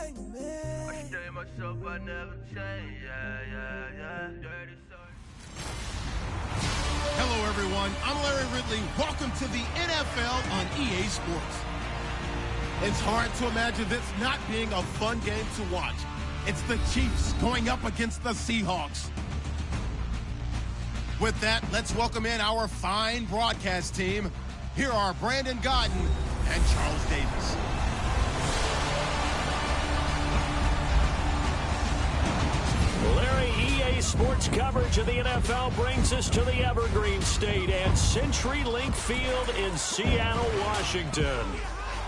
stay myself, I never change. Dirty Hello, everyone. I'm Larry Ridley. Welcome to the NFL on EA Sports. It's hard to imagine this not being a fun game to watch. It's the Chiefs going up against the Seahawks. With that, let's welcome in our fine broadcast team. Here are Brandon Godden and Charles Davis. Larry, EA Sports coverage of the NFL brings us to the Evergreen State and CenturyLink Field in Seattle, Washington.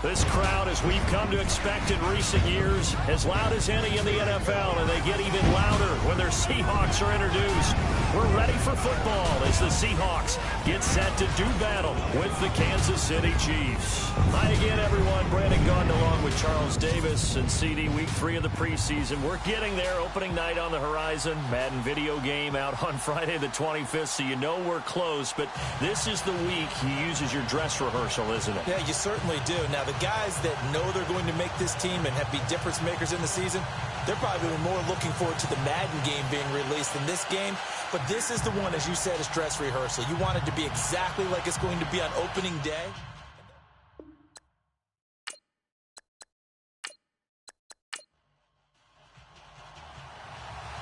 This crowd, as we've come to expect in recent years, as loud as any in the NFL, and they get even louder when their Seahawks are introduced. We're ready for football as the Seahawks get set to do battle with the Kansas City Chiefs. Hi again, everyone. Brandon Gaudin along with Charles Davis and CD. Week 3 of the preseason. We're getting there. Opening night on the horizon. Madden video game out on Friday the 25th, so you know we're close. But this is the week you use as your dress rehearsal, isn't it? Yeah, you certainly do. Now, the guys that know they're going to make this team and have be difference makers in the season, they're probably more looking forward to the Madden game being released than this game. But this is the one, as you said, is dress rehearsal. You want it to be exactly like it's going to be on opening day.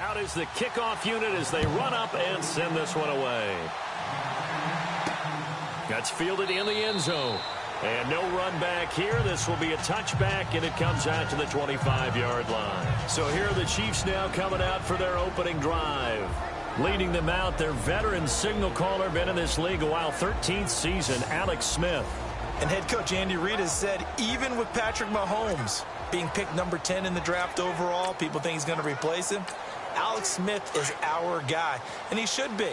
Out is the kickoff unit as they run up and send this one away. That's fielded in the end zone. And no run back here. This will be a touchback, and it comes out to the 25-yard line. So here are the Chiefs now coming out for their opening drive. Leading them out, their veteran signal caller, been in this league a while, 13th season, Alex Smith. And head coach Andy Reid has said, even with Patrick Mahomes being picked number 10 in the draft overall, people think he's going to replace him. Alex Smith is our guy, and he should be.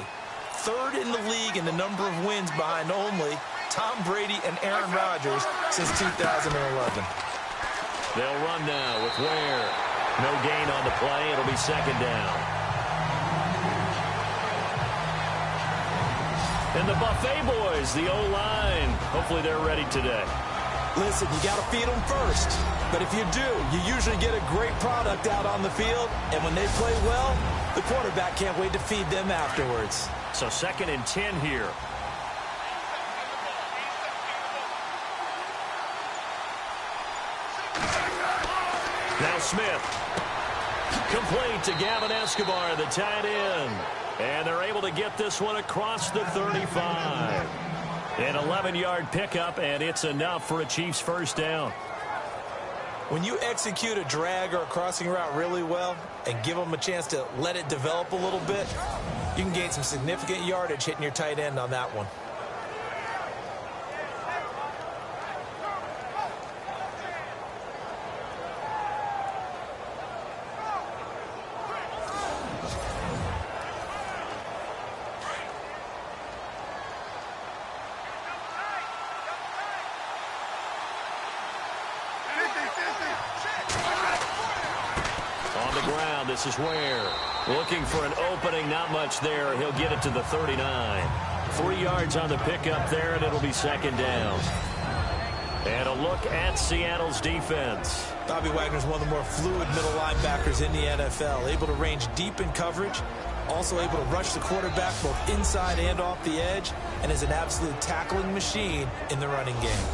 Third in the league in the number of wins behind only Tom Brady and Aaron Rodgers since 2011. They'll run now with Ware. No gain on the play. It'll be second down. And the Buffet boys, the O-line, hopefully they're ready today. Listen, you got to feed them first. But if you do, you usually get a great product out on the field. And when they play well, the quarterback can't wait to feed them afterwards. So 2nd and 10 here. Now Smith. Complete to Gavin Escobar, the tight end. And they're able to get this one across the 35. An 11-yard pickup, and it's enough for a Chiefs first down. When you execute a drag or a crossing route really well and give them a chance to let it develop a little bit, you can gain some significant yardage hitting your tight end on that one. This is Ware. Looking for an opening, not much there. He'll get it to the 39. 3 yards on the pickup there, and it'll be second down. And a look at Seattle's defense. Bobby Wagner's one of the more fluid middle linebackers in the NFL. Able to range deep in coverage. Also able to rush the quarterback both inside and off the edge. And is an absolute tackling machine in the running game.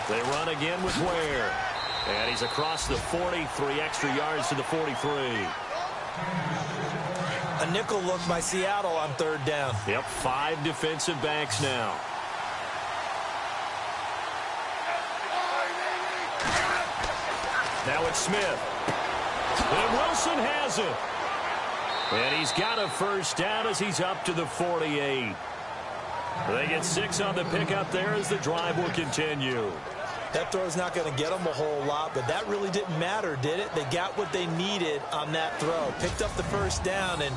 They run again with Ware. And he's across the 40, 3 extra yards to the 43. A nickel look by Seattle on 3rd down. Yep, 5 defensive backs now. Now it's Smith. And Wilson has it. And he's got a first down as he's up to the 48. They get 6 on the pickup there as the drive will continue. That throw's not going to get them a whole lot, but that really didn't matter, did it? They got what they needed on that throw. Picked up the first down, and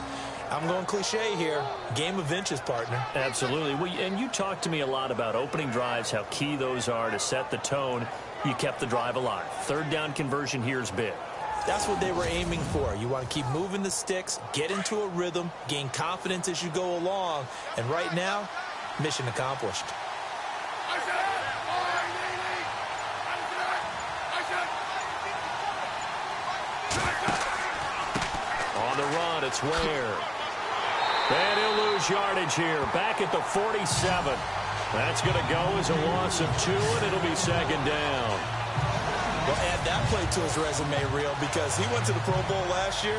I'm going cliche here. Game of inches, partner. Absolutely. Well, and you talked to me a lot about opening drives, how key those are to set the tone. You kept the drive alive. 3rd down conversion here is big. That's what they were aiming for. You want to keep moving the sticks, get into a rhythm, gain confidence as you go along. And right now, mission accomplished. On the run, it's Ware. And he'll lose yardage here. Back at the 47. That's going to go as a loss of 2, and it'll be second down. Well, add that play to his resume, Real, because he went to the Pro Bowl last year.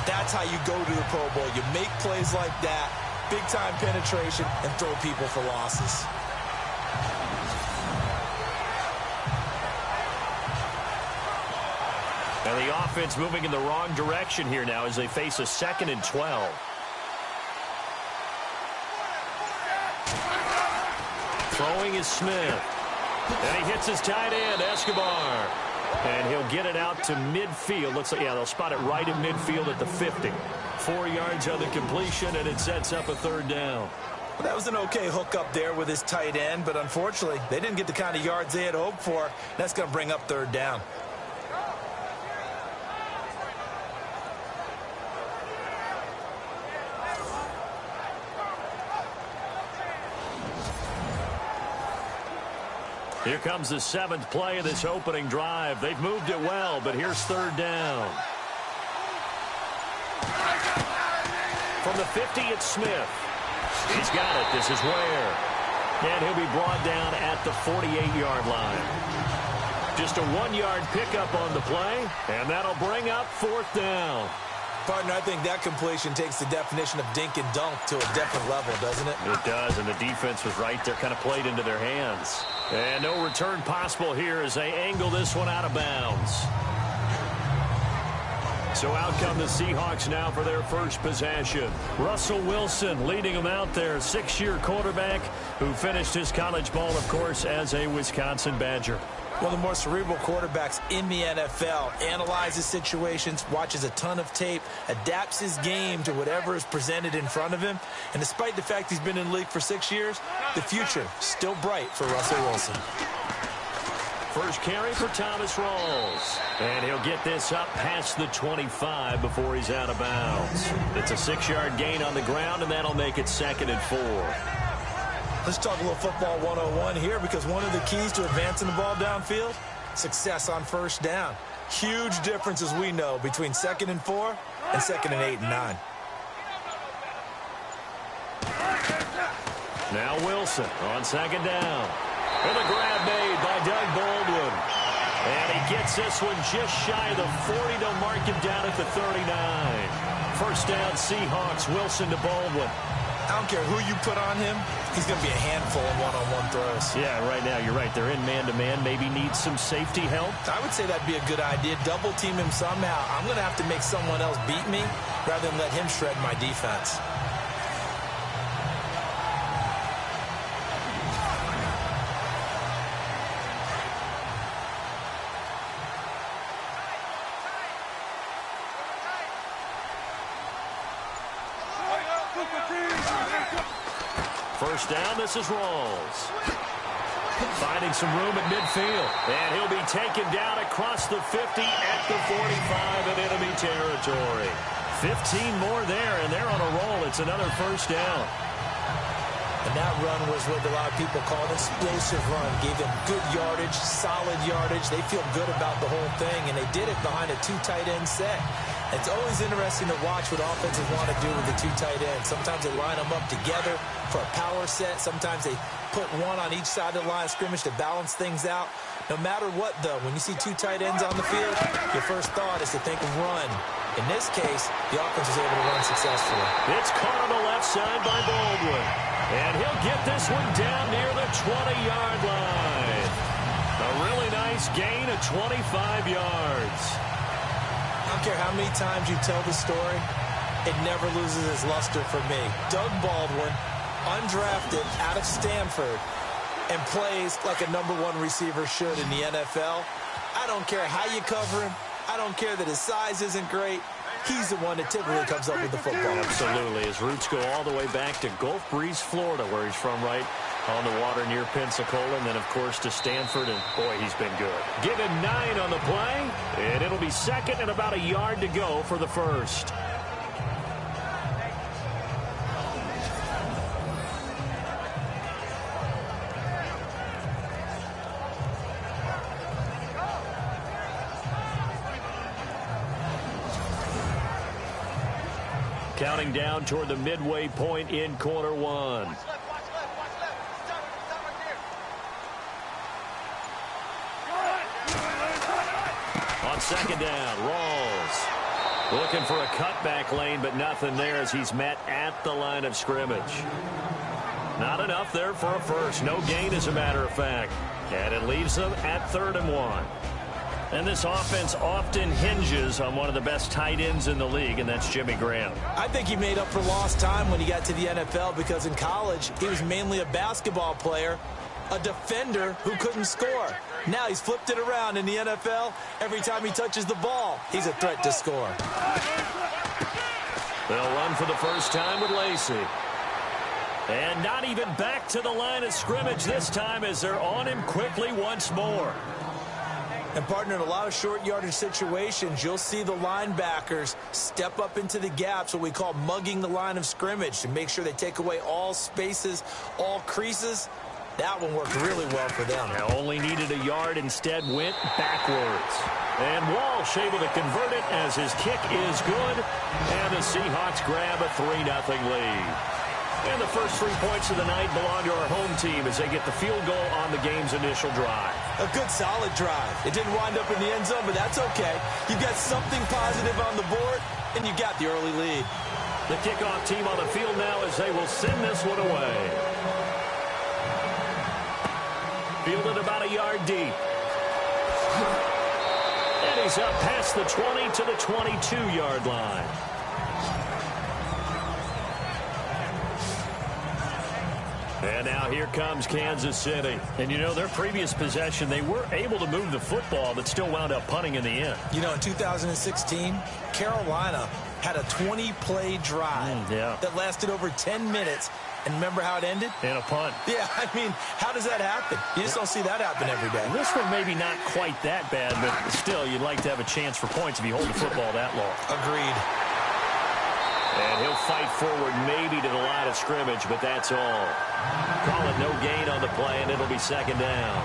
That's how you go to the Pro Bowl. You make plays like that, big-time penetration, and throw people for losses. And the offense moving in the wrong direction here now as they face a 2nd and 12. Throwing is Smith. And he hits his tight end, Escobar. And he'll get it out to midfield. Looks like, yeah, they'll spot it right in midfield at the 50. 4 yards on the completion, and it sets up a 3rd down. Well, that was an okay hook up there with his tight end, but unfortunately, they didn't get the kind of yards they had hoped for. That's going to bring up 3rd down. Here comes the 7th play of this opening drive. They've moved it well, but here's 3rd down. From the 50, it's Smith. He's got it. This is Ware. And he'll be brought down at the 48-yard line. Just a 1-yard pickup on the play, and that'll bring up 4th down. Partner, I think that completion takes the definition of dink and dunk to a different level, doesn't it? It does, and the defense was right there, kind of played into their hands. And no return possible here as they angle this one out of bounds. So out come the Seahawks now for their first possession. Russell Wilson leading them out there, 6-year quarterback who finished his college ball, of course, as a Wisconsin Badger. One of the more cerebral quarterbacks in the NFL. Analyzes situations, watches a ton of tape, adapts his game to whatever is presented in front of him. And despite the fact he's been in the league for 6 years, the future still bright for Russell Wilson. First carry for Thomas Rawls. And he'll get this up past the 25 before he's out of bounds. It's a 6-yard gain on the ground, and that'll make it 2nd and 4. Let's talk a little football 101 here, because one of the keys to advancing the ball downfield, success on 1st down. Huge difference, as we know, between 2nd and 4 and 2nd and 8 and 9. Now Wilson on 2nd down. And a grab made by Doug Baldwin. And he gets this one just shy of the 40. They'll mark him down at the 39. 1st down Seahawks, Wilson to Baldwin. I don't care who you put on him, he's going to be a handful of one-on-one throws. Yeah, right now, you're right. They're in man-to-man. Maybe needs some safety help. I would say that'd be a good idea. Double team him somehow. I'm going to have to make someone else beat me rather than let him shred my defense. First down, this is Rawls. Finding some room at midfield. And he'll be taken down across the 50 at the 45 in enemy territory. 15 more there, and they're on a roll. It's another 1st down. And that run was what a lot of people call an explosive run. Gave them good yardage, solid yardage. They feel good about the whole thing, and they did it behind a 2 tight end set. It's always interesting to watch what offenses want to do with the 2 tight ends. Sometimes they line them up together for a power set. Sometimes they put one on each side of the line of scrimmage to balance things out. No matter what, though, when you see 2 tight ends on the field, your first thought is to think of run. In this case, the offense was able to run successfully. It's caught on the left side by Baldwin. And he'll get this one down near the 20-yard line. A really nice gain of 25 yards. I don't care how many times you tell the story, it never loses its luster for me. Doug Baldwin, undrafted out of Stanford, and plays like a #1 receiver should in the NFL. I don't care how you cover him. I don't care that his size isn't great. He's the one that typically comes up with the football. Absolutely. His roots go all the way back to Gulf Breeze, Florida, where he's from, right? on the water near Pensacola, and then, of course, to Stanford, and, boy, he's been good. Give him 9 on the play, and it'll be second and about a yard to go for the first. Counting down toward the midway point in quarter one. On second down, Rawls looking for a cutback lane, but nothing there as he's met at the line of scrimmage. Not enough there for a first. No gain, as a matter of fact. And it leaves them at 3rd and 1. And this offense often hinges on one of the best tight ends in the league, and that's Jimmy Graham. I think he made up for lost time when he got to the NFL, because in college he was mainly a basketball player, a defender who couldn't score. Now he's flipped it around in the NFL. Every time he touches the ball, he's a threat to score. They'll run for the first time with Lacey. And not even back to the line of scrimmage this time, as they're on him quickly once more. And, partner, in a lot of short yardage situations, you'll see the linebackers step up into the gaps, what we call mugging the line of scrimmage, to make sure they take away all spaces, all creases. That one worked really well for them. Now only needed a yard, instead went backwards. And Walsh able to convert it as his kick is good. And the Seahawks grab a 3-0 lead. And the first 3 points of the night belong to our home team as they get the field goal on the game's initial drive. A good, solid drive. It didn't wind up in the end zone, but that's okay. You've got something positive on the board, and you got the early lead. The kickoff team on the field now as they will send this one away. Fielded about a yard deep. And he's up past the 20 to the 22-yard line. And now here comes Kansas City. And, you know, their previous possession, they were able to move the football, but still wound up punting in the end. You know, in 2016, Carolina had a 20-play drive that lasted over 10 minutes. And remember how it ended? In a punt. Yeah, I mean, how does that happen? You just don't see that happen every day. This one maybe not quite that bad, but still, you'd like to have a chance for points if you hold the football that long. Agreed. And he'll fight forward maybe to the line of scrimmage, but that's all. Call it no gain on the play, and it'll be second down.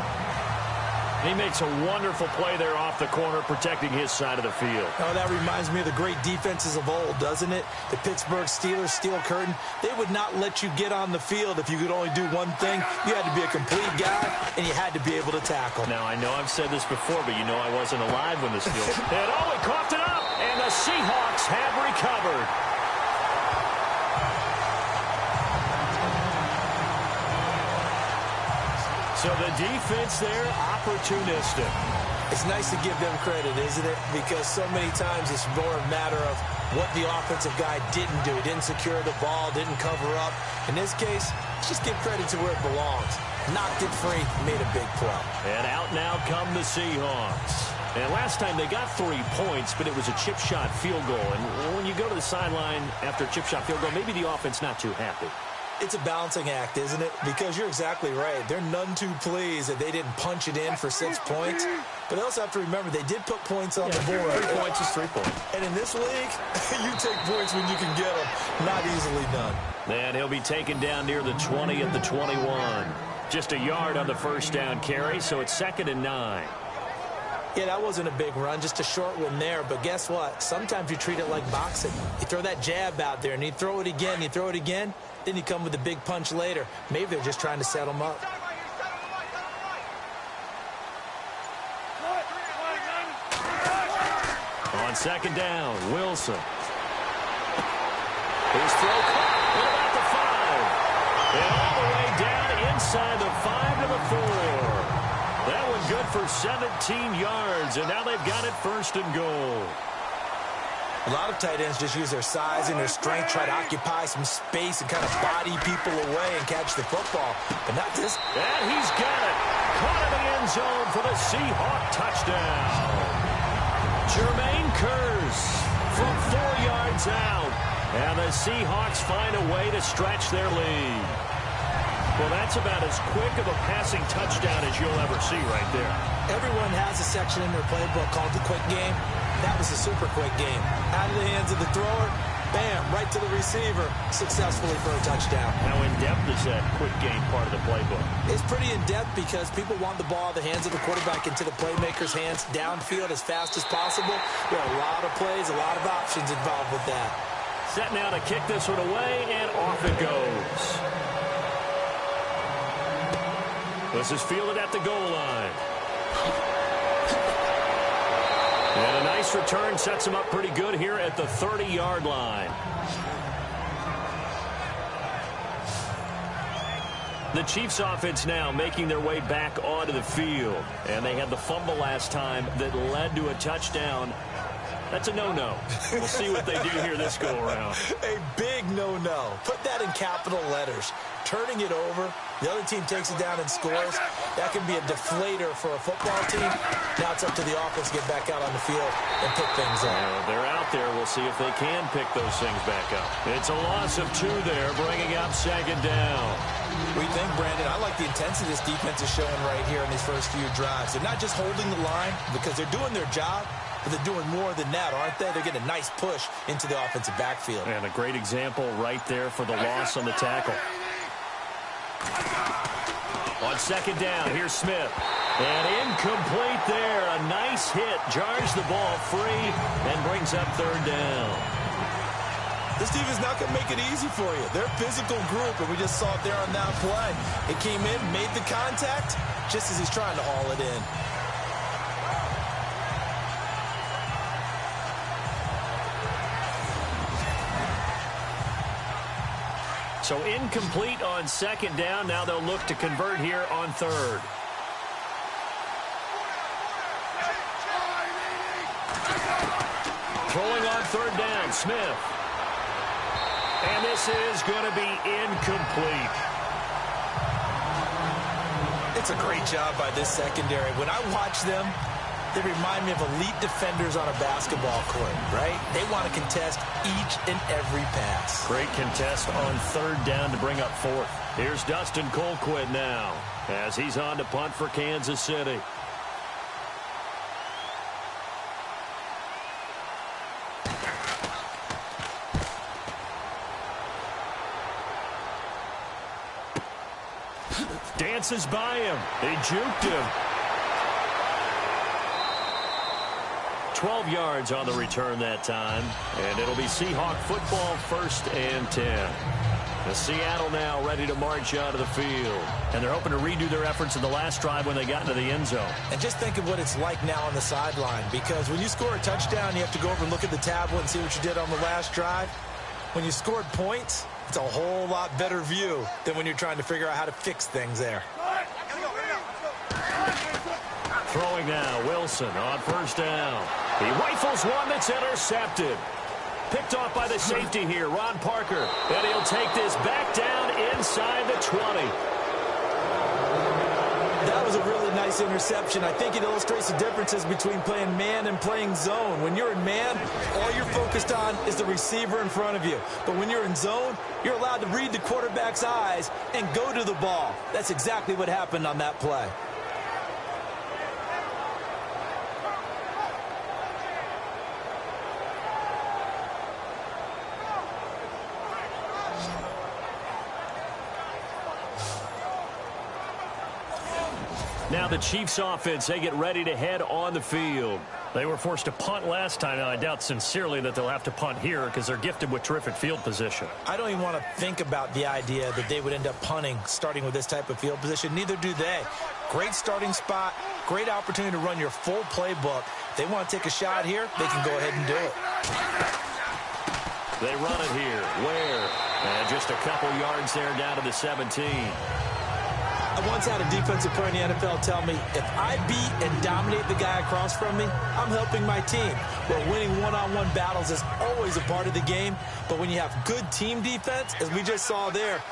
He makes a wonderful play there off the corner, protecting his side of the field. Oh, that reminds me of the great defenses of old, doesn't it? The Pittsburgh Steelers, Steel Curtain, they would not let you get on the field if you could only do one thing. You had to be a complete guy, and you had to be able to tackle. Now, I know I've said this before, but you know I wasn't alive when the Steelers... and, oh, he coughed it up, and the Seahawks have recovered. So the defense there, opportunistic. It's nice to give them credit, isn't it? Because so many times it's more a matter of what the offensive guy didn't do. He didn't secure the ball, didn't cover up. In this case, just give credit to where it belongs. Knocked it free, made a big play. And out now come the Seahawks. And last time they got 3 points, but it was a chip shot field goal. And when you go to the sideline after a chip shot field goal, maybe the offense not too happy. It's a balancing act, isn't it? Because you're exactly right. They're none too pleased that they didn't punch it in for 6 points. But they also have to remember they did put points on the board. 3 points is 3 points. And in this league, you take points when you can get them. Not easily done. And he'll be taken down near the 20 at the 21. Just a yard on the first down carry, so it's 2nd and 9. Yeah, that wasn't a big run, just a short one there. But guess what? Sometimes you treat it like boxing. You throw that jab out there, and you throw it again, you throw it again. Then you come with a big punch later. Maybe they're just trying to set them up. On second down, Wilson. His throw caught at about the 5. And all the way down inside the 5 to the 4. That one good for 17 yards, and now they've got it 1st and goal. A lot of tight ends just use their size and their strength, try to occupy some space and kind of body people away and catch the football. But not this. And he's got it. Caught in the end zone for the Seahawk touchdown. Jermaine Kearse from 4 yards out. And the Seahawks find a way to stretch their lead. Well, that's about as quick of a passing touchdown as you'll ever see right there. Everyone has a section in their playbook called the quick game. That was a super quick game. Out of the hands of the thrower, bam, right to the receiver, successfully for a touchdown. How in-depth is that quick game part of the playbook? It's pretty in-depth because people want the ball out of the hands of the quarterback into the playmaker's hands downfield as fast as possible. There are a lot of plays, a lot of options involved with that. Set now to kick this one away, and off it goes. This is fielded at the goal line. And a nice return sets him up pretty good here at the 30-yard line. The Chiefs offense now making their way back onto the field. And they had the fumble last time that led to a touchdown. That's a no-no. We'll see what they do here this go-around. A big no-no. Put that in capital letters. Turning it over, the other team takes it down and scores. That can be a deflator for a football team. Now it's up to the offense to get back out on the field and pick things up. Well, they're out there. We'll see if they can pick those things back up. It's a loss of 2 there, bringing up second down. What do you think, Brandon? I like the intensity this defense is showing right here in these first few drives. They're not just holding the line because they're doing their job, but they're doing more than that, aren't they? They're getting a nice push into the offensive backfield. And a great example right there for the loss on the tackle. On second down, here's Smith. And incomplete there. A nice hit. Jars the ball free and brings up third down. This team is not going to make it easy for you. They're a physical group, and we just saw it there on that play. It came in, made the contact, just as he's trying to haul it in. So incomplete on second down. Now they'll look to convert here on third. Throwing on third down, Smith. And this is going to be incomplete. It's a great job by this secondary. When I watch them, they remind me of elite defenders on a basketball court, right? They want to contest each and every pass. Great contest on third down to bring up fourth. Here's Dustin Colquitt now as he's on to punt for Kansas City. Dances by him. They juked him. 12 yards on the return that time. And it'll be Seahawk football, 1st and 10. The Seattle now ready to march out of the field. And they're hoping to redo their efforts in the last drive when they got into the end zone. And just think of what it's like now on the sideline. Because when you score a touchdown, you have to go over and look at the tablet and see what you did on the last drive. When you scored points, it's a whole lot better view than when you're trying to figure out how to fix things there. Throwing now, Wilson on 1st down. He rifles one that's intercepted. Picked off by the safety here, Ron Parker. And he'll take this back down inside the 20. That was a really nice interception. I think it illustrates the differences between playing man and playing zone. When you're in man, all you're focused on is the receiver in front of you. But when you're in zone, you're allowed to read the quarterback's eyes and go to the ball. That's exactly what happened on that play. Now the Chiefs offense, they get ready to head on the field. They were forced to punt last time. Now, I doubt sincerely that they'll have to punt here because they're gifted with terrific field position. I don't even want to think about the idea that they would end up punting starting with this type of field position. Neither do they. Great starting spot, great opportunity to run your full playbook. If they want to take a shot here, they can go ahead and do it. They run it here. Where? And just a couple yards there down to the 17. I once had a defensive player in the NFL tell me, if I beat and dominate the guy across from me, I'm helping my team. Well, winning one-on-one battles is always a part of the game, but when you have good team defense, as we just saw there,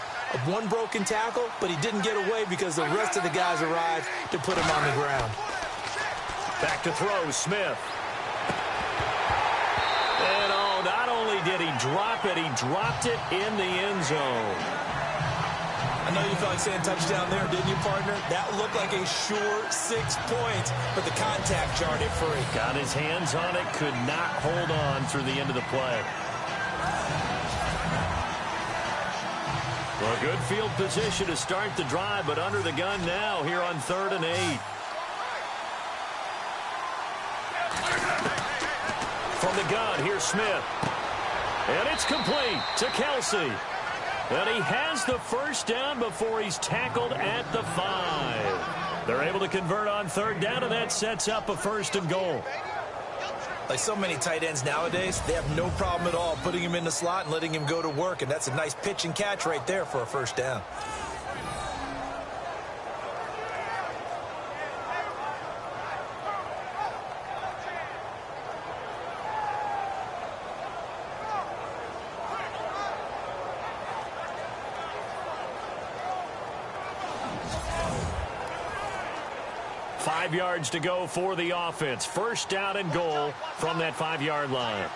one broken tackle, but he didn't get away because the rest of the guys arrived to put him on the ground. Back to throw, Smith. And not only did he drop it, he dropped it in the end zone. I know you felt like saying touchdown there, didn't you, partner? That looked like a sure 6 points, but the contact jarred it free. Got his hands on it, could not hold on through the end of the play. Well, good field position to start the drive, but under the gun now here on 3rd and 8. From the gun, here's Smith. And it's complete to Kelsey. And he has the first down before he's tackled at the 5. They're able to convert on 3rd down, and that sets up a 1st and goal. Like so many tight ends nowadays, they have no problem at all putting him in the slot and letting him go to work, and that's a nice pitch and catch right there for a 1st down. Five yards to go for the offense. 1st down and goal from that 5-yard line.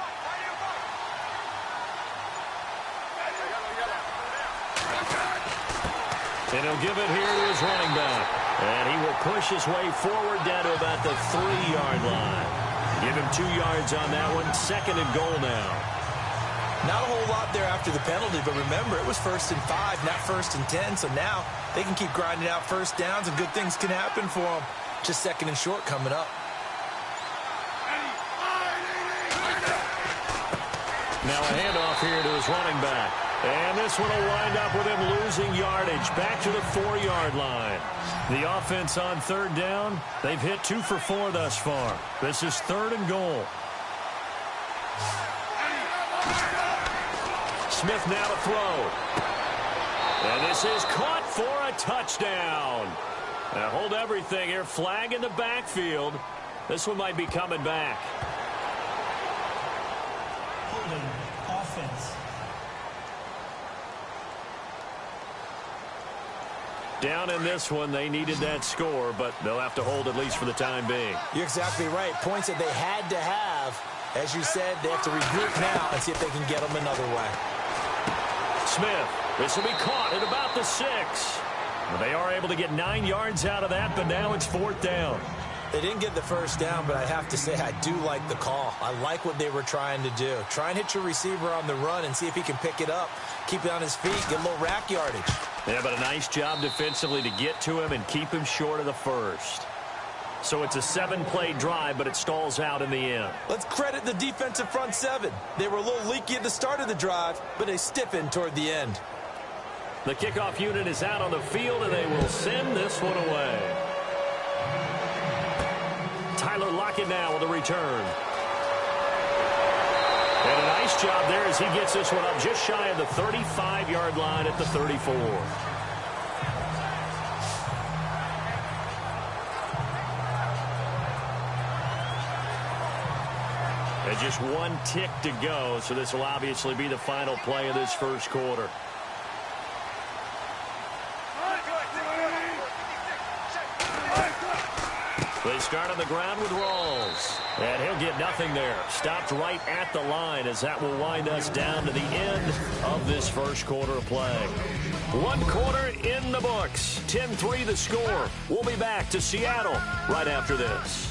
And he'll give it here to his running back. And he will push his way forward down to about the 3-yard line. Give him 2 yards on that one. 2nd and goal now. Not a whole lot there after the penalty, but remember, it was 1st and 5, not 1st and 10. So now they can keep grinding out 1st downs, and good things can happen for them. Just 2nd and short coming up. Now a handoff here to his running back. And this one will wind up with him losing yardage back to the 4-yard line. The offense on 3rd down, they've hit 2 for 4 thus far. This is 3rd and goal. Smith now to throw. And this is caught for a touchdown. Now hold everything here. Flag in the backfield. This one might be coming back. Holding offense. Down in this one, they needed that score, but they'll have to hold at least for the time being. You're exactly right. Points that they had to have. As you said, they have to regroup now and see if they can get them another way. Smith, this will be caught at about the 6. They are able to get 9 yards out of that, but now it's 4th down. They didn't get the 1st down, but I have to say I do like the call. I like what they were trying to do. Try and hit your receiver on the run and see if he can pick it up. Keep it on his feet, get a little rack yardage. Yeah, but a nice job defensively to get to him and keep him short of the 1st. So it's a 7-play drive, but it stalls out in the end. Let's credit the defensive front 7. They were a little leaky at the start of the drive, but they stiffened toward the end. The kickoff unit is out on the field, and they will send this one away. Tyler Lockett now with a return. And a nice job there as he gets this one up just shy of the 35-yard line at the 34. And just 1 tick to go, so this will obviously be the final play of this 1st quarter. They start on the ground with Rawls. And he'll get nothing there. Stopped right at the line as that will wind us down to the end of this 1st quarter of play. 1 quarter in the books. 10-3 the score. We'll be back to Seattle right after this.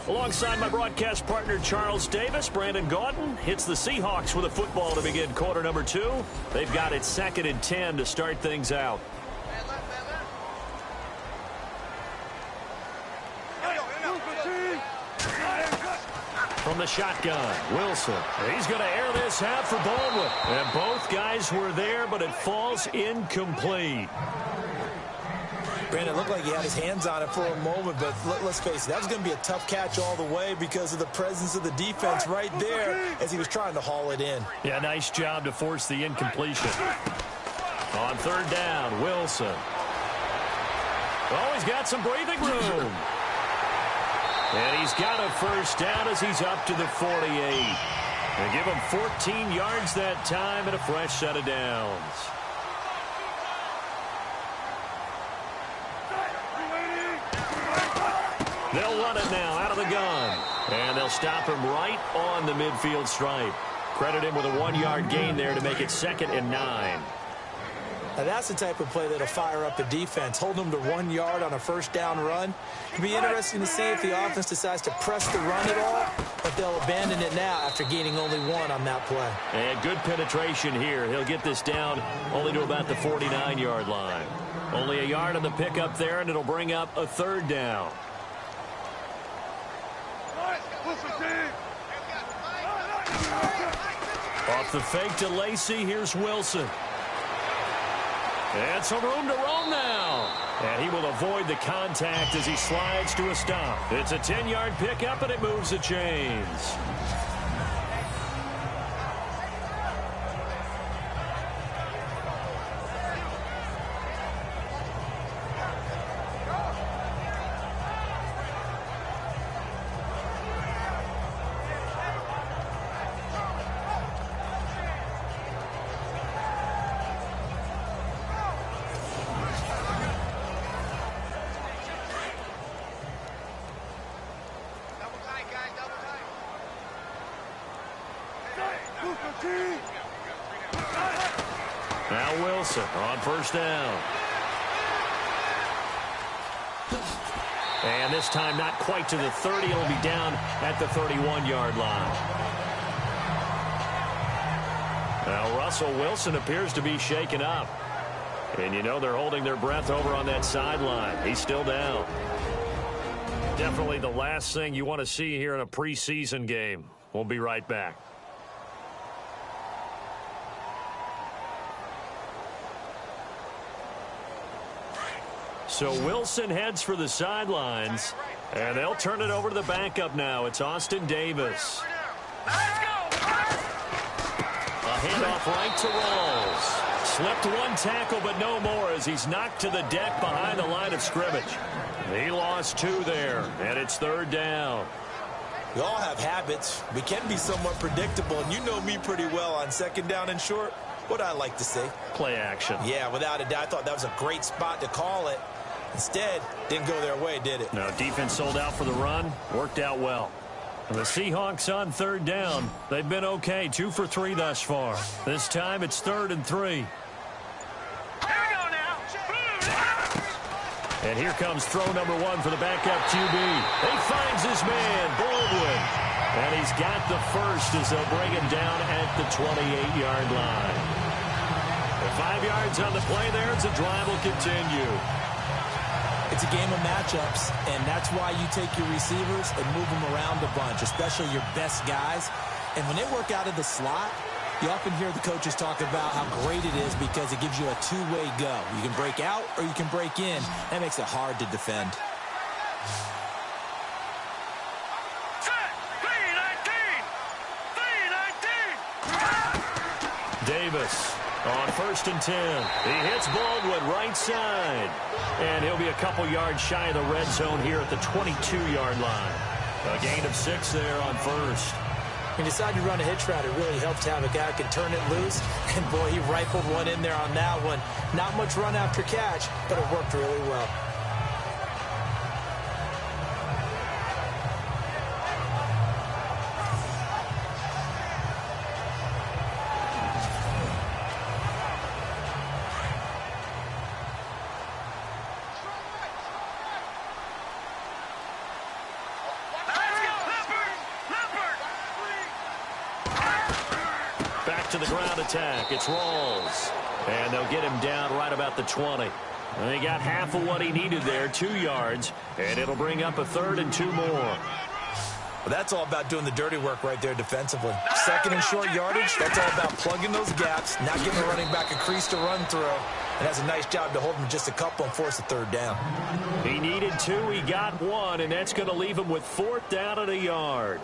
Alongside my broadcast partner, Charles Davis, Brandon Gaudin hits the Seahawks with a football to begin quarter number 2. They've got it 2nd and 10 to start things out. From the shotgun, Wilson. He's going to air this out for Baldwin. And both guys were there, but it falls incomplete. Brandon, it looked like he had his hands on it for a moment, but let's face it, that was going to be a tough catch all the way because of the presence of the defense right there as he was trying to haul it in. Yeah, nice job to force the incompletion. On 3rd down, Wilson. Oh, he's got some breathing room. And he's got a 1st down as he's up to the 48. They give him 14 yards that time and a fresh set of downs. They'll run it now out of the gun. And they'll stop him right on the midfield stripe. Credit him with a 1-yard gain there to make it 2nd and 9. Now that's the type of play that'll fire up the defense. Hold them to 1 yard on a first down run. It'll be interesting to see if the offense decides to press the run at all, but they'll abandon it now after gaining only 1 on that play. And good penetration here. He'll get this down only to about the 49-yard line. Only a yard on the pickup there, and it'll bring up a 3rd down. Off the fake to Lacey, here's Wilson. And some room to roam now. And he will avoid the contact as he slides to a stop. It's a 10-yard pickup, and it moves the chains. Now Wilson on first down. And this time not quite to the 30. It'll be down at the 31-yard line. Now Russell Wilson appears to be shaken up. And you know they're holding their breath over on that sideline. He's still down. Definitely the last thing you want to see here in a preseason game. We'll be right back. So Wilson heads for the sidelines, and they'll turn it over to the backup now. It's Austin Davis. A handoff right to Rawls. Slipped 1 tackle, but no more as he's knocked to the deck behind the line of scrimmage. He lost 2 there, and it's 3rd down. We all have habits. We can be somewhat predictable, and you know me pretty well on 2nd down and short. What I like to say? Play action. Yeah, without a doubt. I thought that was a great spot to call it. Instead, didn't go their way, did it? No, defense sold out for the run. Worked out well. And the Seahawks on 3rd down. They've been okay. 2 for 3 thus far. This time it's 3rd and 3. Here we go now. And here comes throw number 1 for the backup QB. He finds his man, Baldwin. And he's got the first as they'll bring him down at the 28-yard line. The 5 yards on the play there as the drive will continue. It's a game of matchups, and that's why you take your receivers and move them around a bunch, especially your best guys. And when they work out of the slot, you often hear the coaches talk about how great it is because it gives you a 2-way go. You can break out or you can break in. That makes it hard to defend. Davis on 1st and 10. He hits Baldwin right side. And he'll be a couple yards shy of the red zone here at the 22-yard line. A gain of 6 there on 1st. When you decide to run a hitch route, it really helps to have a guy who can turn it loose. And, boy, he rifled one in there on that one. Not much run after catch, but it worked really well. To the ground attack. It's Rawls. And they'll get him down right about the 20. And he got half of what he needed there, 2 yards. And it'll bring up a 3rd and 2 more. Well, that's all about doing the dirty work right there defensively. 2nd and short yardage, that's all about plugging those gaps, not giving the running back a crease to run through. And has a nice job to hold him just a couple and force a 3rd down. He needed 2. He got 1. And that's going to leave him with 4th down and a yard.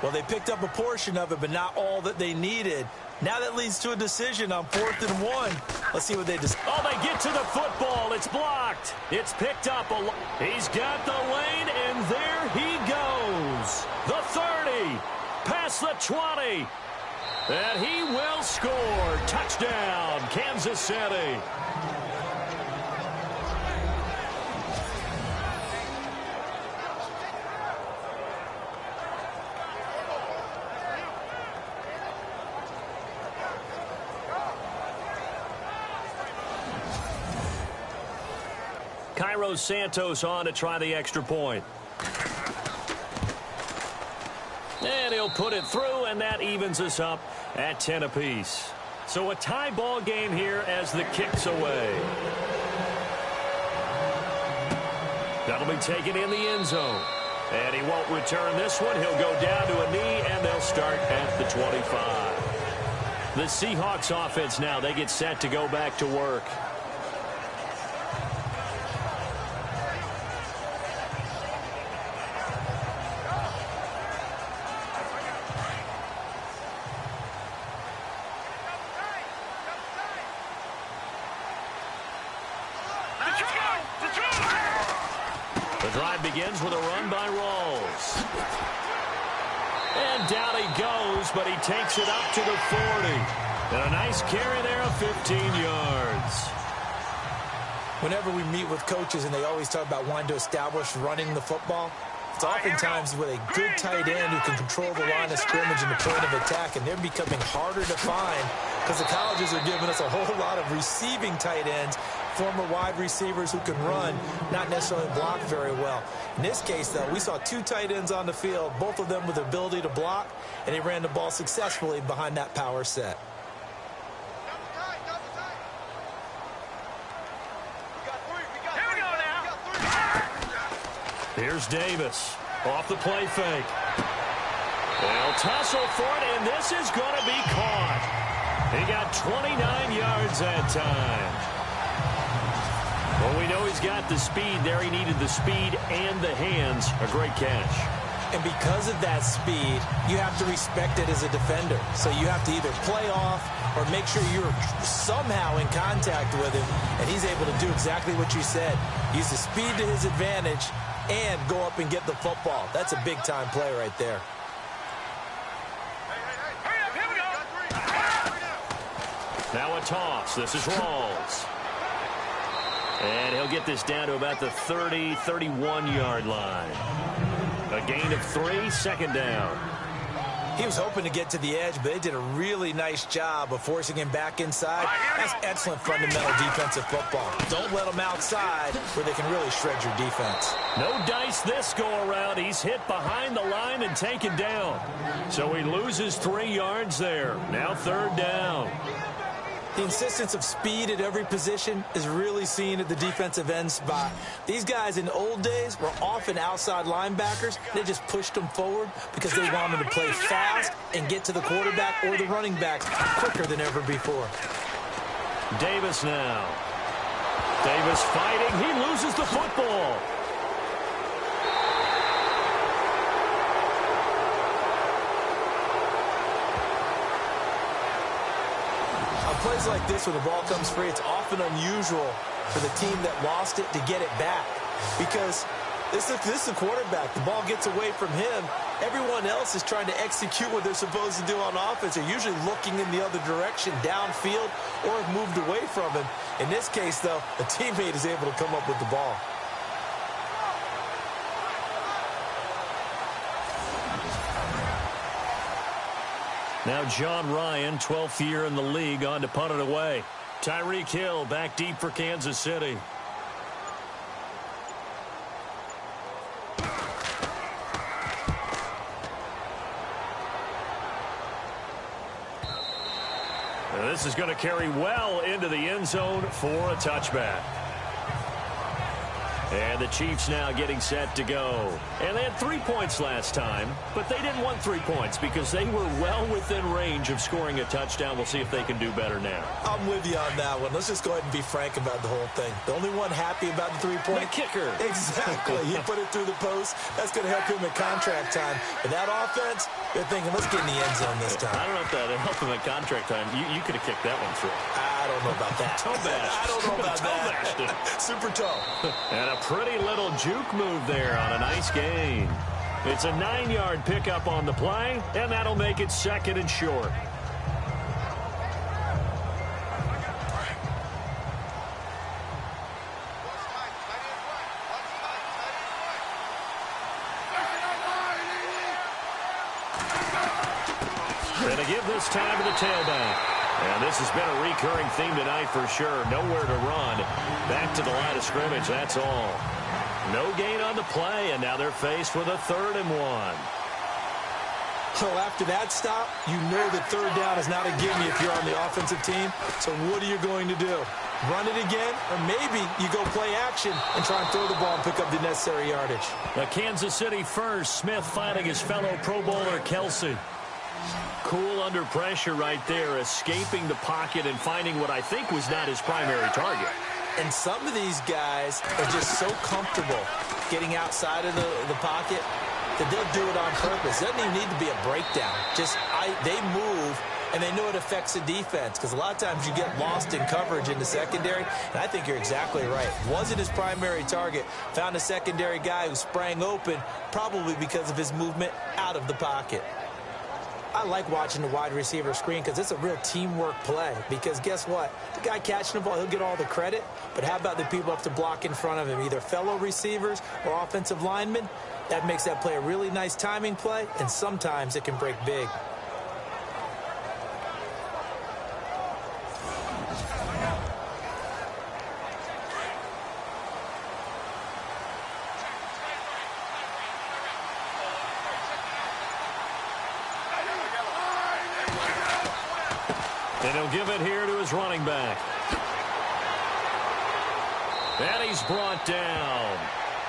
Well, they picked up a portion of it, but not all that they needed. Now that leads to a decision on 4th and 1. Let's see what they decide. Oh, they get to the football. It's blocked. It's picked up. He's got the lane, and there he goes. The 30, past the 20. And he will score. Touchdown, Kansas City. Cairo Santos on to try the extra point. And he'll put it through, and that evens us up at 10 apiece. So a tie ball game here as the kick's away. That'll be taken in the end zone. And he won't return this one. He'll go down to a knee, and they'll start at the 25. The Seahawks offense now, they get set to go back to work. The drive begins with a run by Rawls. And down he goes, but he takes it up to the 40. And a nice carry there of 15 yards. Whenever we meet with coaches and they always talk about wanting to establish running the football, it's oftentimes with a good tight end who can control the line of scrimmage and the point of attack, and they're becoming harder to find because the colleges are giving us a whole lot of receiving tight ends, former wide receivers who can run, not necessarily block very well. In this case, though, we saw two tight ends on the field, both of them with the ability to block, and he ran the ball successfully behind that power set. Here's Davis off the play fake. They'll tussle for it, and this is going to be caught. He got 29 yards that time. Well, we know he's got the speed there. He needed the speed and the hands. A great catch. And because of that speed, you have to respect it as a defender. So you have to either play off or make sure you're somehow in contact with him, and he's able to do exactly what you said. Use the speed to his advantage and go up and get the football. That's a big-time play right there. Now a toss. This is Rawls. And he'll get this down to about the 30, 31-yard line. A gain of 3, second down. He was hoping to get to the edge, but they did a really nice job of forcing him back inside. That's excellent fundamental defensive football. Don't let him outside where they can really shred your defense. No dice this go-around. He's hit behind the line and taken down. So he loses 3 yards there. Now third down. The insistence of speed at every position is really seen at the defensive end spot. These guys in the old days were often outside linebackers. They just pushed them forward because they wanted to play fast and get to the quarterback or the running backs quicker than ever before. Davis now. Davis fighting. He loses the football. Plays like this when the ball comes free, it's often unusual for the team that lost it to get it back because this is the quarterback. The ball gets away from him. Everyone else is trying to execute what they're supposed to do on offense. They're usually looking in the other direction, downfield, or have moved away from him. In this case, though, a teammate is able to come up with the ball. Now John Ryan, 12th year in the league, on to punt it away. Tyreek Hill back deep for Kansas City. And this is going to carry well into the end zone for a touchback. And the Chiefs now getting set to go. And they had 3 points last time, but they didn't want 3 points because they were well within range of scoring a touchdown. We'll see if they can do better now. I'm with you on that one. Let's just go ahead and be frank about the whole thing. The only one happy about the 3-point? The kicker. Exactly. He put it through the post. That's going to help him at contract time. But that offense, they're thinking, let's get in the end zone this time. I don't know if that helped him at contract time. You could have kicked that one through. I don't know about that. Toe bash. I don't know about that. Super toe. And a pretty little juke move there on a nice gain. It's a 9-yard pickup on the play, and that'll make it second and short. Going to give this time to the tailback. And this has been a recurring theme tonight for sure. Nowhere to run. Back to the line of scrimmage, that's all. No gain on the play, and now they're faced with a 3rd and 1. So after that stop, you know that 3rd down is not a gimme if you're on the offensive team. So what are you going to do? Run it again? Or maybe you go play action and try and throw the ball and pick up the necessary yardage. The Kansas City first. Smith finding his fellow Pro Bowler Kelsey. Cool under pressure right there, escaping the pocket and finding what I think was not his primary target. And some of these guys are just so comfortable getting outside of the pocket that they'll do it on purpose. It doesn't even need to be a breakdown. They move, and they know it affects the defense, because a lot of times you get lost in coverage in the secondary, and I think you're exactly right. Wasn't his primary target. Found a secondary guy who sprang open, probably because of his movement out of the pocket. I like watching the wide receiver screen because it's a real teamwork play. Because guess what? The guy catching the ball, he'll get all the credit. But how about the people up to block in front of him, either fellow receivers or offensive linemen? That makes that play a really nice timing play, and sometimes it can break big. And he'll give it here to his running back. And he's brought down.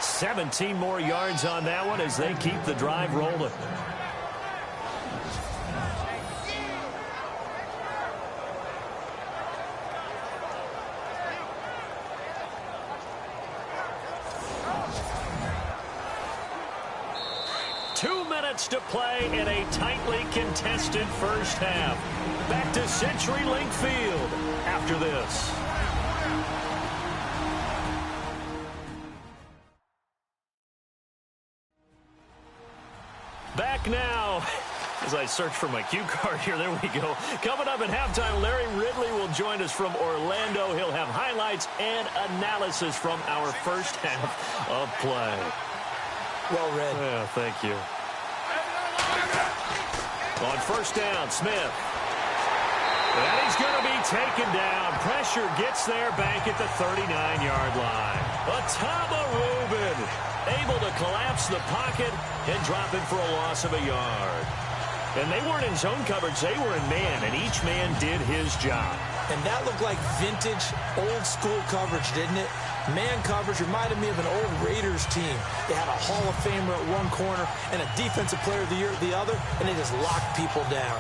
17 more yards on that one as they keep the drive rolling. To play in a tightly contested first half. Back to CenturyLink Field after this. Back now. As I search for my cue card here, there we go. Coming up at halftime, Larry Ridley will join us from Orlando. He'll have highlights and analysis from our first half of play. Well read. Yeah, thank you. On first down, Smith. And he's going to be taken down. Pressure gets there back at the 39-yard line. Atama Rubin able to collapse the pocket and drop it for a loss of a yard. And they weren't in zone coverage. They were in man, and each man did his job. And that looked like vintage, old-school coverage, didn't it? Man coverage reminded me of an old Raiders team. They had a Hall of Famer at one corner and a Defensive Player of the Year at the other, and they just locked people down.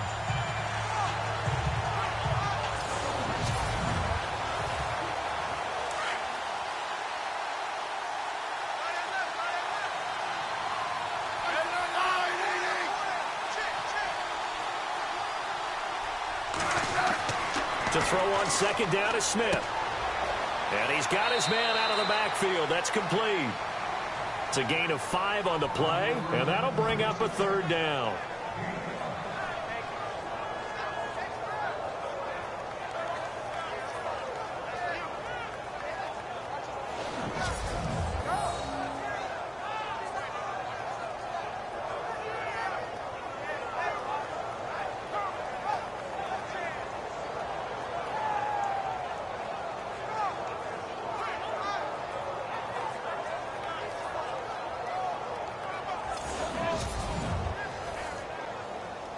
To throw on second down is Smith. And he's got his man out of the backfield. That's complete. It's a gain of 5 on the play, and that'll bring up a 3rd down.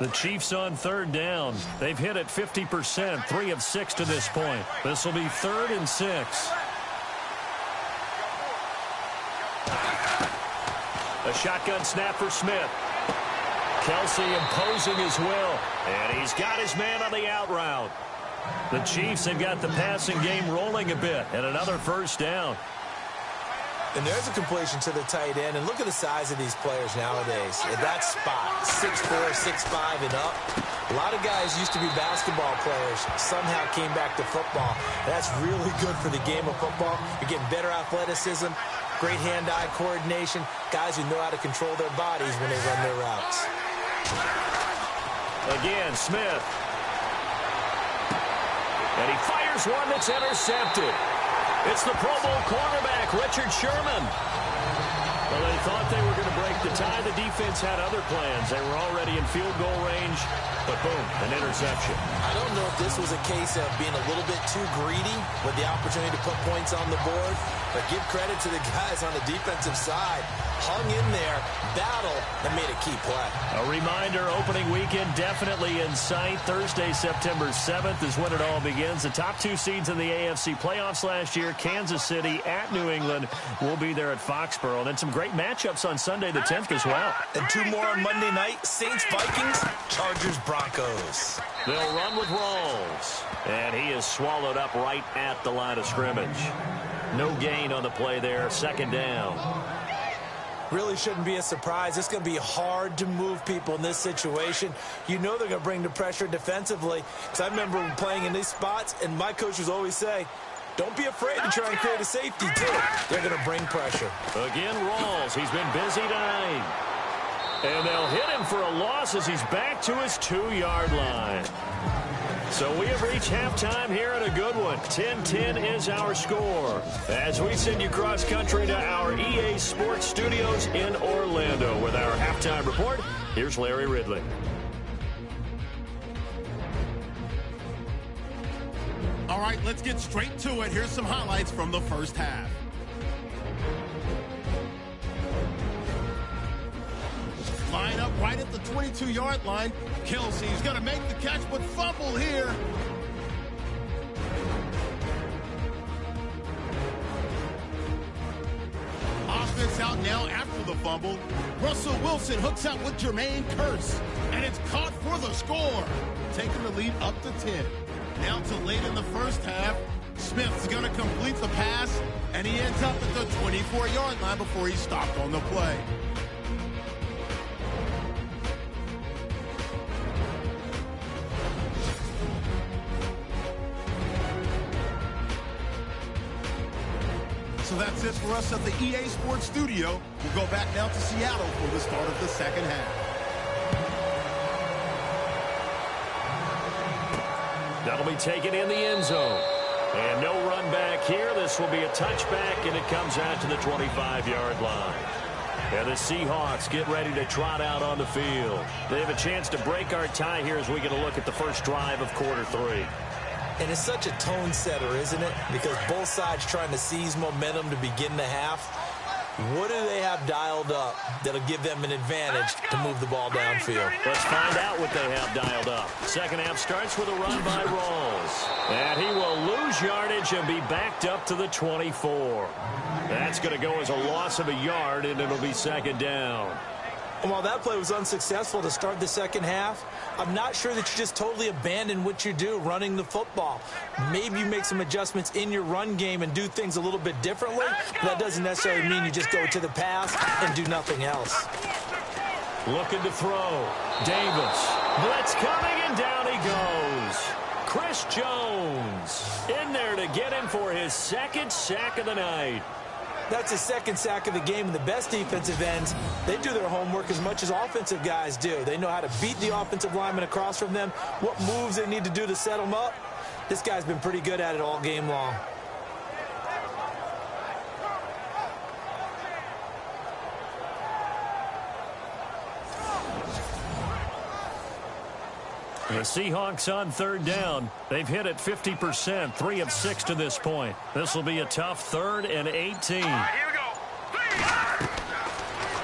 The Chiefs on 3rd down. They've hit it 50%, 3 of 6 to this point. This will be 3rd and 6. A shotgun snap for Smith. Kelsey imposing his will. And he's got his man on the out route. The Chiefs have got the passing game rolling a bit. And another first down. And there's a completion to the tight end. And look at the size of these players nowadays. At that spot, 6'4", 6'5", and up. A lot of guys used to be basketball players, somehow came back to football. That's really good for the game of football. You're getting better athleticism, great hand-eye coordination, guys who know how to control their bodies when they run their routes. Again, Smith. And he fires one that's intercepted. It's the Pro Bowl cornerback, Richard Sherman. Well, they thought they were going to break the tie. The defense had other plans. They were already in field goal range, but boom, an interception. I don't know if this was a case of being a little bit too greedy with the opportunity to put points on the board, but give credit to the guys on the defensive side. Hung in there, battled, and made a key play. A reminder, opening weekend definitely in sight. Thursday, September 7th is when it all begins. The top two seeds in the AFC playoffs last year, Kansas City at New England, will be there at Foxborough. And then some great matchups on Sunday the 10th as well. And two more on Monday night, Saints-Vikings, Chargers-Broncos. They'll run with Rawls. And he is swallowed up right at the line of scrimmage. No gain on the play there, second down. Really shouldn't be a surprise. It's going to be hard to move people in this situation. You know they're going to bring the pressure defensively. Because I remember playing in these spots, and my coaches always say, don't be afraid to try and create a safety, too. They're going to bring pressure. Again, Rawls. He's been busy tonight. And they'll hit him for a loss as he's back to his 2-yard line. So we have reached halftime here in a good one. 10-10 is our score. As we send you cross-country to our EA Sports Studios in Orlando with our halftime report, here's Larry Ridley. All right, let's get straight to it. Here's some highlights from the first half. Line up right at the 22-yard line. Kelsey's going to make the catch, but fumble here. Offense out now after the fumble. Russell Wilson hooks out with Jermaine Kearse, and it's caught for the score, taking the lead up to 10. Now to late in the first half, Smith's going to complete the pass, and he ends up at the 24-yard line before he stopped on the play. So that's it for us at the EA Sports Studio. We'll go back now to Seattle for the start of the second half. That'll be taken in the end zone. And no run back here. This will be a touchback, and it comes out to the 25-yard line. And the Seahawks get ready to trot out on the field. They have a chance to break our tie here as we get a look at the first drive of quarter 3. And it's such a tone setter, isn't it? Because both sides trying to seize momentum to begin the half. What do they have dialed up that'll give them an advantage to move the ball downfield? Let's find out what they have dialed up. Second half starts with a run by Rawls. And he will lose yardage and be backed up to the 24. That's going to go as a loss of a yard, and it'll be second down. And while that play was unsuccessful to start the second half, I'm not sure that you just totally abandon what you do, running the football. Maybe you make some adjustments in your run game and do things a little bit differently. But that doesn't necessarily mean you just go to the pass and do nothing else. Looking to throw. Davis. Blitz coming, and down he goes. Chris Jones in there to get him for his second sack of the night. That's his second sack of the game, and the best defensive ends, they do their homework as much as offensive guys do. They know how to beat the offensive lineman across from them, what moves they need to do to set them up. This guy's been pretty good at it all game long. The Seahawks on third down. They've hit it 50%, 3 of 6 to this point. This will be a tough 3rd and 18. All right, here we go.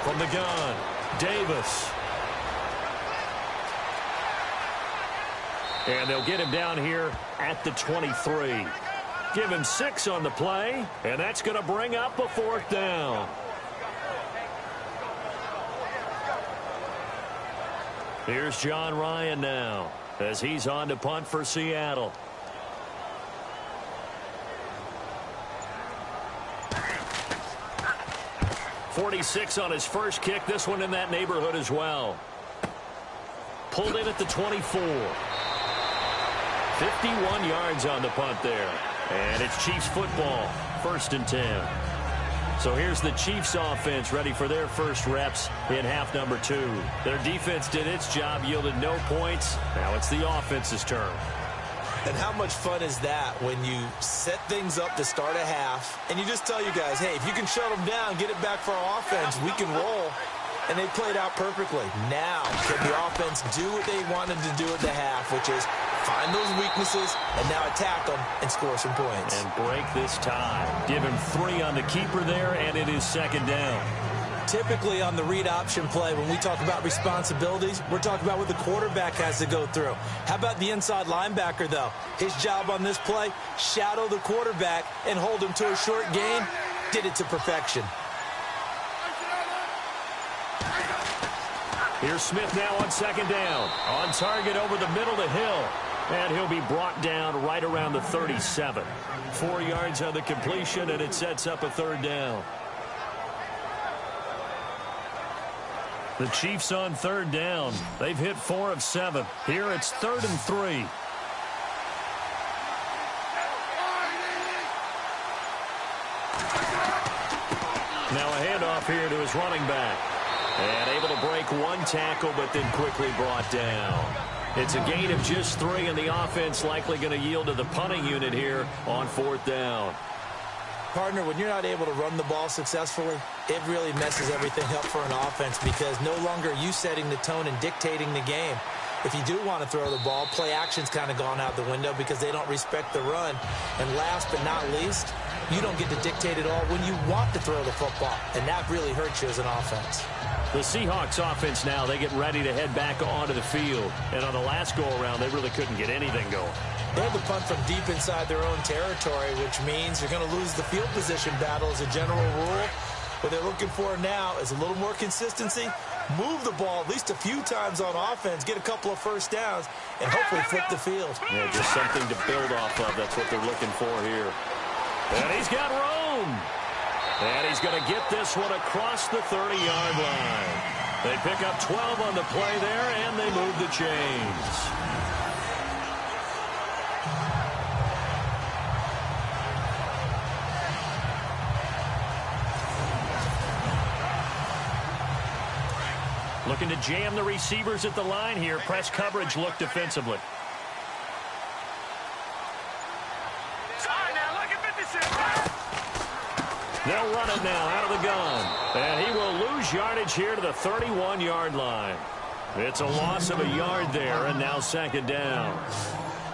From the gun, Davis. And they'll get him down here at the 23. Give him 6 on the play, and that's going to bring up a 4th down. Here's John Ryan now as he's on to punt for Seattle. .46 on his first kick. This one in that neighborhood as well. Pulled in at the 24. 51 yards on the punt there. And it's Chiefs football. 1st and 10. So here's the Chiefs offense ready for their first reps in half number 2. Their defense did its job, yielded no points. Now it's the offense's turn. And how much fun is that when you set things up to start a half and you just tell you guys, hey, if you can shut them down, get it back for our offense, we can roll. And they played out perfectly. Now, can the offense do what they wanted to do at the half, which is find those weaknesses and now attack them and score some points. And break this tie. Give him 3 on the keeper there, and it is second down. Typically on the read option play, when we talk about responsibilities, we're talking about what the quarterback has to go through. How about the inside linebacker, though? His job on this play, shadow the quarterback and hold him to a short gain. Did it to perfection. Here's Smith now on second down. On target over the middle to Hill. And he'll be brought down right around the 37. 4 yards on the completion, and it sets up a third down. The Chiefs on third down. They've hit 4 of 7. Here it's 3rd and 3. Now a handoff here to his running back. And able to break 1 tackle, but then quickly brought down. It's a gain of just 3, and the offense likely going to yield to the punting unit here on 4th down. Partner, when you're not able to run the ball successfully, it really messes everything up for an offense because no longer are you setting the tone and dictating the game. If you do want to throw the ball, play action's kind of gone out the window because they don't respect the run. And last but not least, you don't get to dictate it all when you want to throw the football, and that really hurts you as an offense. The Seahawks offense now, they get ready to head back onto the field. And on the last go-around, they really couldn't get anything going. They had to punt from deep inside their own territory, which means you're going to lose the field position battle as a general rule. What they're looking for now is a little more consistency, move the ball at least a few times on offense, get a couple of first downs, and hopefully flip the field. Yeah, just something to build off of. That's what they're looking for here. And he's got room. And he's going to get this one across the 30-yard line. They pick up 12 on the play there, and they move the chains. Looking to jam the receivers at the line here. Press coverage look defensively. They'll run it now out of the gun. And he will lose yardage here to the 31-yard line. It's a loss of a yard there, and now second down.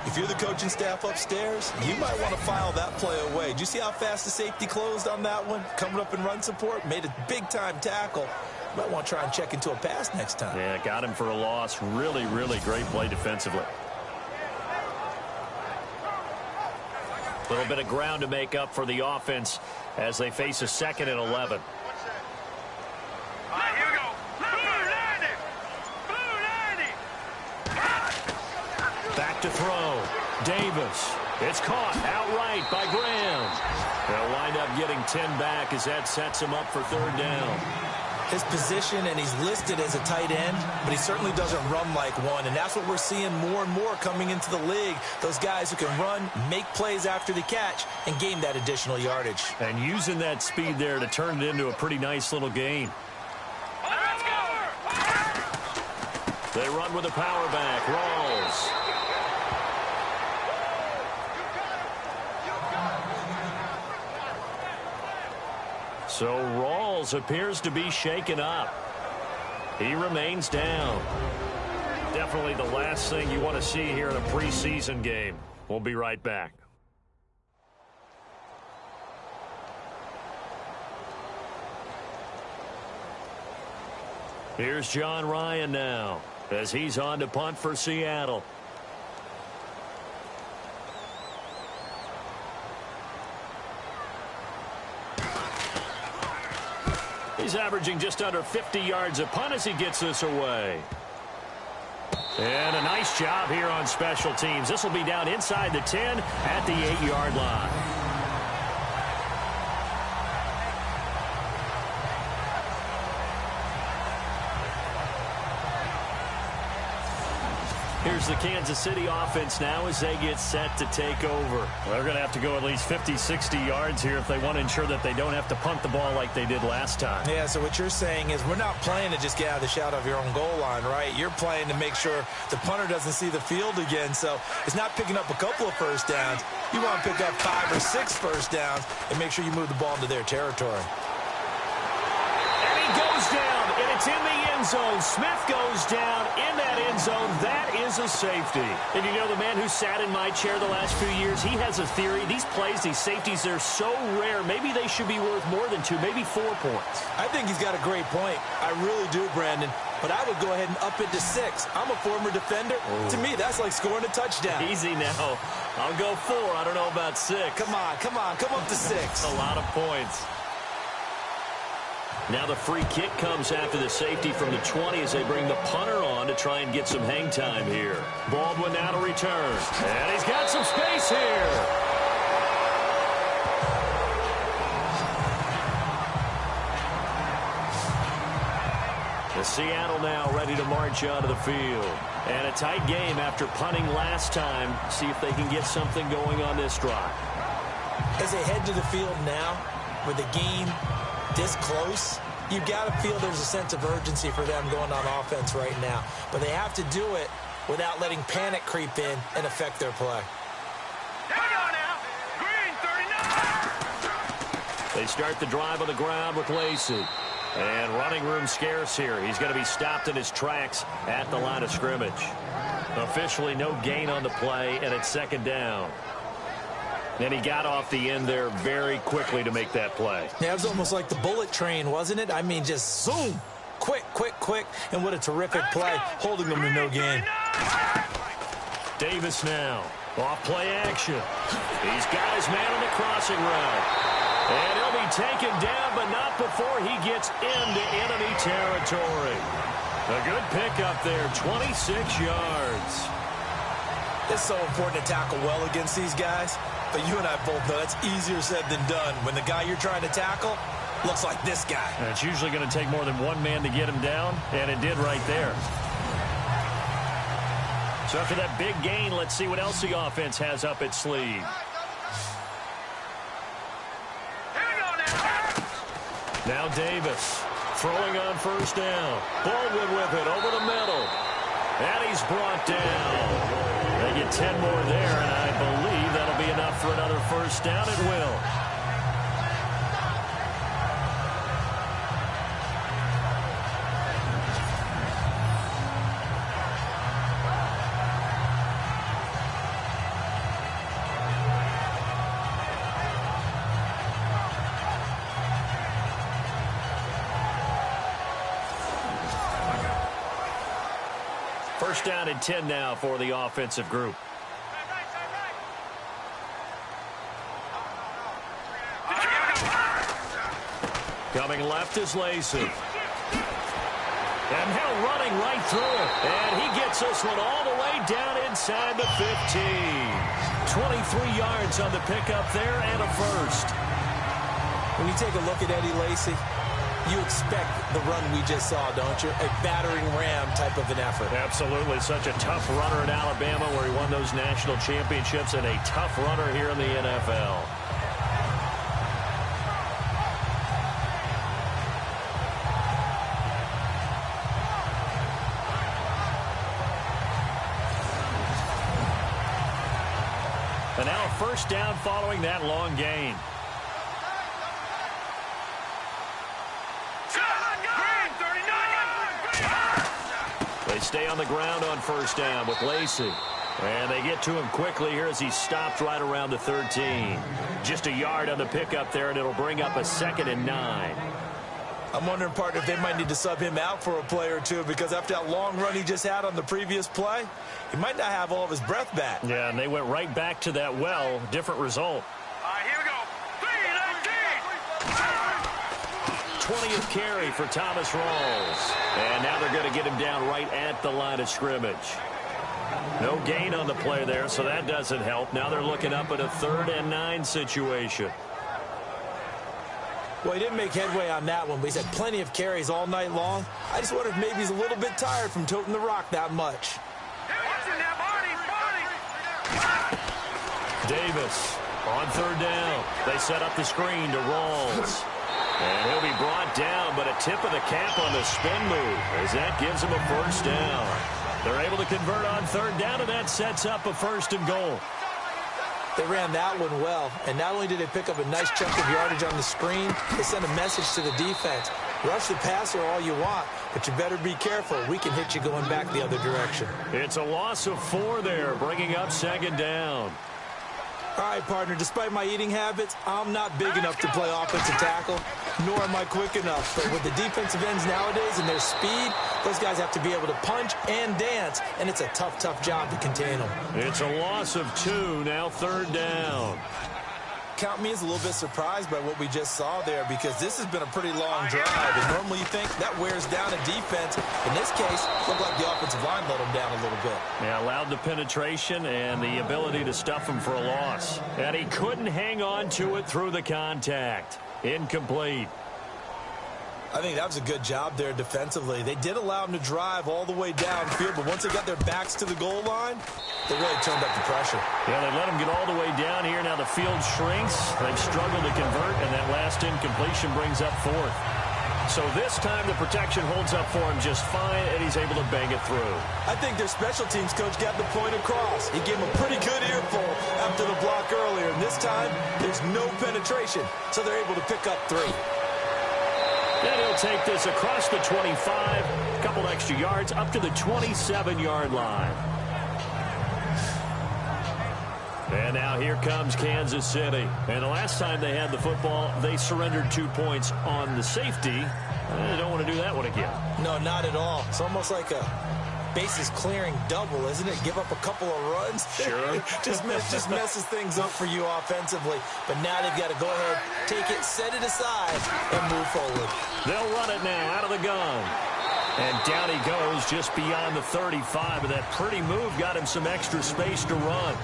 If you're the coaching staff upstairs, you might want to file that play away. Did you see how fast the safety closed on that one? Coming up in run support, made a big-time tackle. Might want to try and check into a pass next time. Yeah, got him for a loss. Really, really great play defensively. A little bit of ground to make up for the offense as they face a 2nd and 11. Back to throw. Davis. It's caught outright by Graham. They'll wind up getting 10 back as that sets him up for third down. His position, and he's listed as a tight end, but he certainly doesn't run like one, and that's what we're seeing more and more coming into the league. Those guys who can run, make plays after the catch, and gain that additional yardage. And using that speed there to turn it into a pretty nice little gain. They run with a power back. Rawls. So Rawls appears to be shaken up. He remains down. Definitely the last thing you want to see here in a preseason game. We'll be right back. Here's John Ryan now as he's on to punt for Seattle. He's averaging just under 50 yards a punt as he gets this away. And a nice job here on special teams. This will be down inside the 10 at the 8-yard line. Here's the Kansas City offense now as they get set to take over. They're going to have to go at least 50, 60 yards here if they want to ensure that they don't have to punt the ball like they did last time. Yeah, so what you're saying is we're not playing to just get out of the shadow of your own goal line, right? You're playing to make sure the punter doesn't see the field again. So it's not picking up a couple of first downs. You want to pick up 5 or 6 first downs and make sure you move the ball into their territory. And he goes down, and it's in the end zone. Smith goes down in that end zone. That is a safety. And you know, the man who sat in my chair the last few years, he has a theory. These plays, these safeties, they're so rare. Maybe they should be worth more than 2, maybe 4 points. I think he's got a great point. I really do, Brandon. But I would go ahead and up it to 6. I'm a former defender. Ooh. To me, that's like scoring a touchdown. Easy now. I'll go 4. I don't know about 6. Come on. Come up to 6. A lot of points. Now the free kick comes after the safety from the 20 as they bring the punter on to try and get some hang time here. Baldwin now to return. And he's got some space here. The Seattle now ready to march onto the field. And a tight game after punting last time. See if they can get something going on this drive. As they head to the field now, with the game this close, you've got to feel there's a sense of urgency for them going on offense right now. But they have to do it without letting panic creep in and affect their play. They start the drive on the ground with Lacey. And running room scarce here. He's going to be stopped in his tracks at the line of scrimmage. Officially no gain on the play, and it's second down. And he got off the end there very quickly to make that play. Yeah, it was almost like the bullet train, wasn't it? I mean, just zoom. Quick. And what a terrific play, holding them to no gain. Davis now. Off play action. He's got his man on the crossing route. And he'll be taken down, but not before he gets into enemy territory. A good pickup there, 26 yards. It's so important to tackle well against these guys. But you and I both know that's easier said than done when the guy you're trying to tackle looks like this guy. And it's usually going to take more than one man to get him down, and it did right there. So after that big gain, let's see what else the offense has up its sleeve. Now Davis throwing on first down. Baldwin with it over the middle. And he's brought down. They get 10 more there, and I believe that'll be enough for another first down. It will. First down and 10 now for the offensive group. Coming left is Lacey. And now running right through it. And he gets this one all the way down inside the 15. 23 yards on the pickup there and a first. When you take a look at Eddie Lacy, you expect the run we just saw, don't you? A battering ram type of an effort. Absolutely. Such a tough runner in Alabama where he won those national championships, and a tough runner here in the NFL. And now a first down following that long gain. They stay on the ground on first down with Lacey. And they get to him quickly here as he stopped right around the 13. Just a yard on the pickup there, and it'll bring up a 2nd and 9. I'm wondering, partner, if they might need to sub him out for a play or two, because after that long run he just had on the previous play, he might not have all of his breath back. Yeah, and they went right back to that well. Different result. All right, here we go. 20th carry for Thomas Rawls. And now they're going to get him down right at the line of scrimmage. No gain on the play there, so that doesn't help. Now they're looking up at a 3rd and 9 situation. Well, he didn't make headway on that one, but he's had plenty of carries all night long. I just wonder if maybe he's a little bit tired from toting the rock that much. Davis on third down. They set up the screen to Rawls. And he'll be brought down, but a tip of the cap on the spin move as that gives him a first down. They're able to convert on third down, and that sets up a first and goal. They ran that one well, and not only did they pick up a nice chunk of yardage on the screen, they sent a message to the defense. Rush the passer all you want, but you better be careful. We can hit you going back the other direction. It's a loss of 4 there, bringing up second down. All right, partner, despite my eating habits, I'm not big enough to play offensive tackle, nor am I quick enough. But with the defensive ends nowadays and their speed, those guys have to be able to punch and dance, and it's a tough, tough job to contain them. It's a loss of 2, now third down. Count me as a little bit surprised by what we just saw there, because this has been a pretty long drive, and normally you think that wears down a defense. In this case, it looked like the offensive line let them down a little bit. Yeah, allowed the penetration and the ability to stuff him for a loss. And he couldn't hang on to it through the contact. Incomplete. I think that was a good job there defensively. They did allow him to drive all the way downfield, but once they got their backs to the goal line, they really turned up the pressure. Yeah, they let him get all the way down here. Now the field shrinks. They've struggled to convert, and that last incompletion brings up 4th. So this time the protection holds up for him just fine, and he's able to bang it through. I think their special teams coach got the point across. He gave him a pretty good earful after the block earlier, and this time there's no penetration, so they're able to pick up 3. Then he'll take this across the 25, a couple extra yards, up to the 27-yard line. And now here comes Kansas City. And the last time they had the football, they surrendered 2 points on the safety. They don't want to do that one again. No, not at all. It's almost like a bases clearing double, isn't it? Give up a couple of runs. Sure. just messes things up for you offensively. But now they've got to go ahead, take it, set it aside, and move forward. They'll run it now out of the gun. And down he goes just beyond the 35. But that pretty move got him some extra space to run.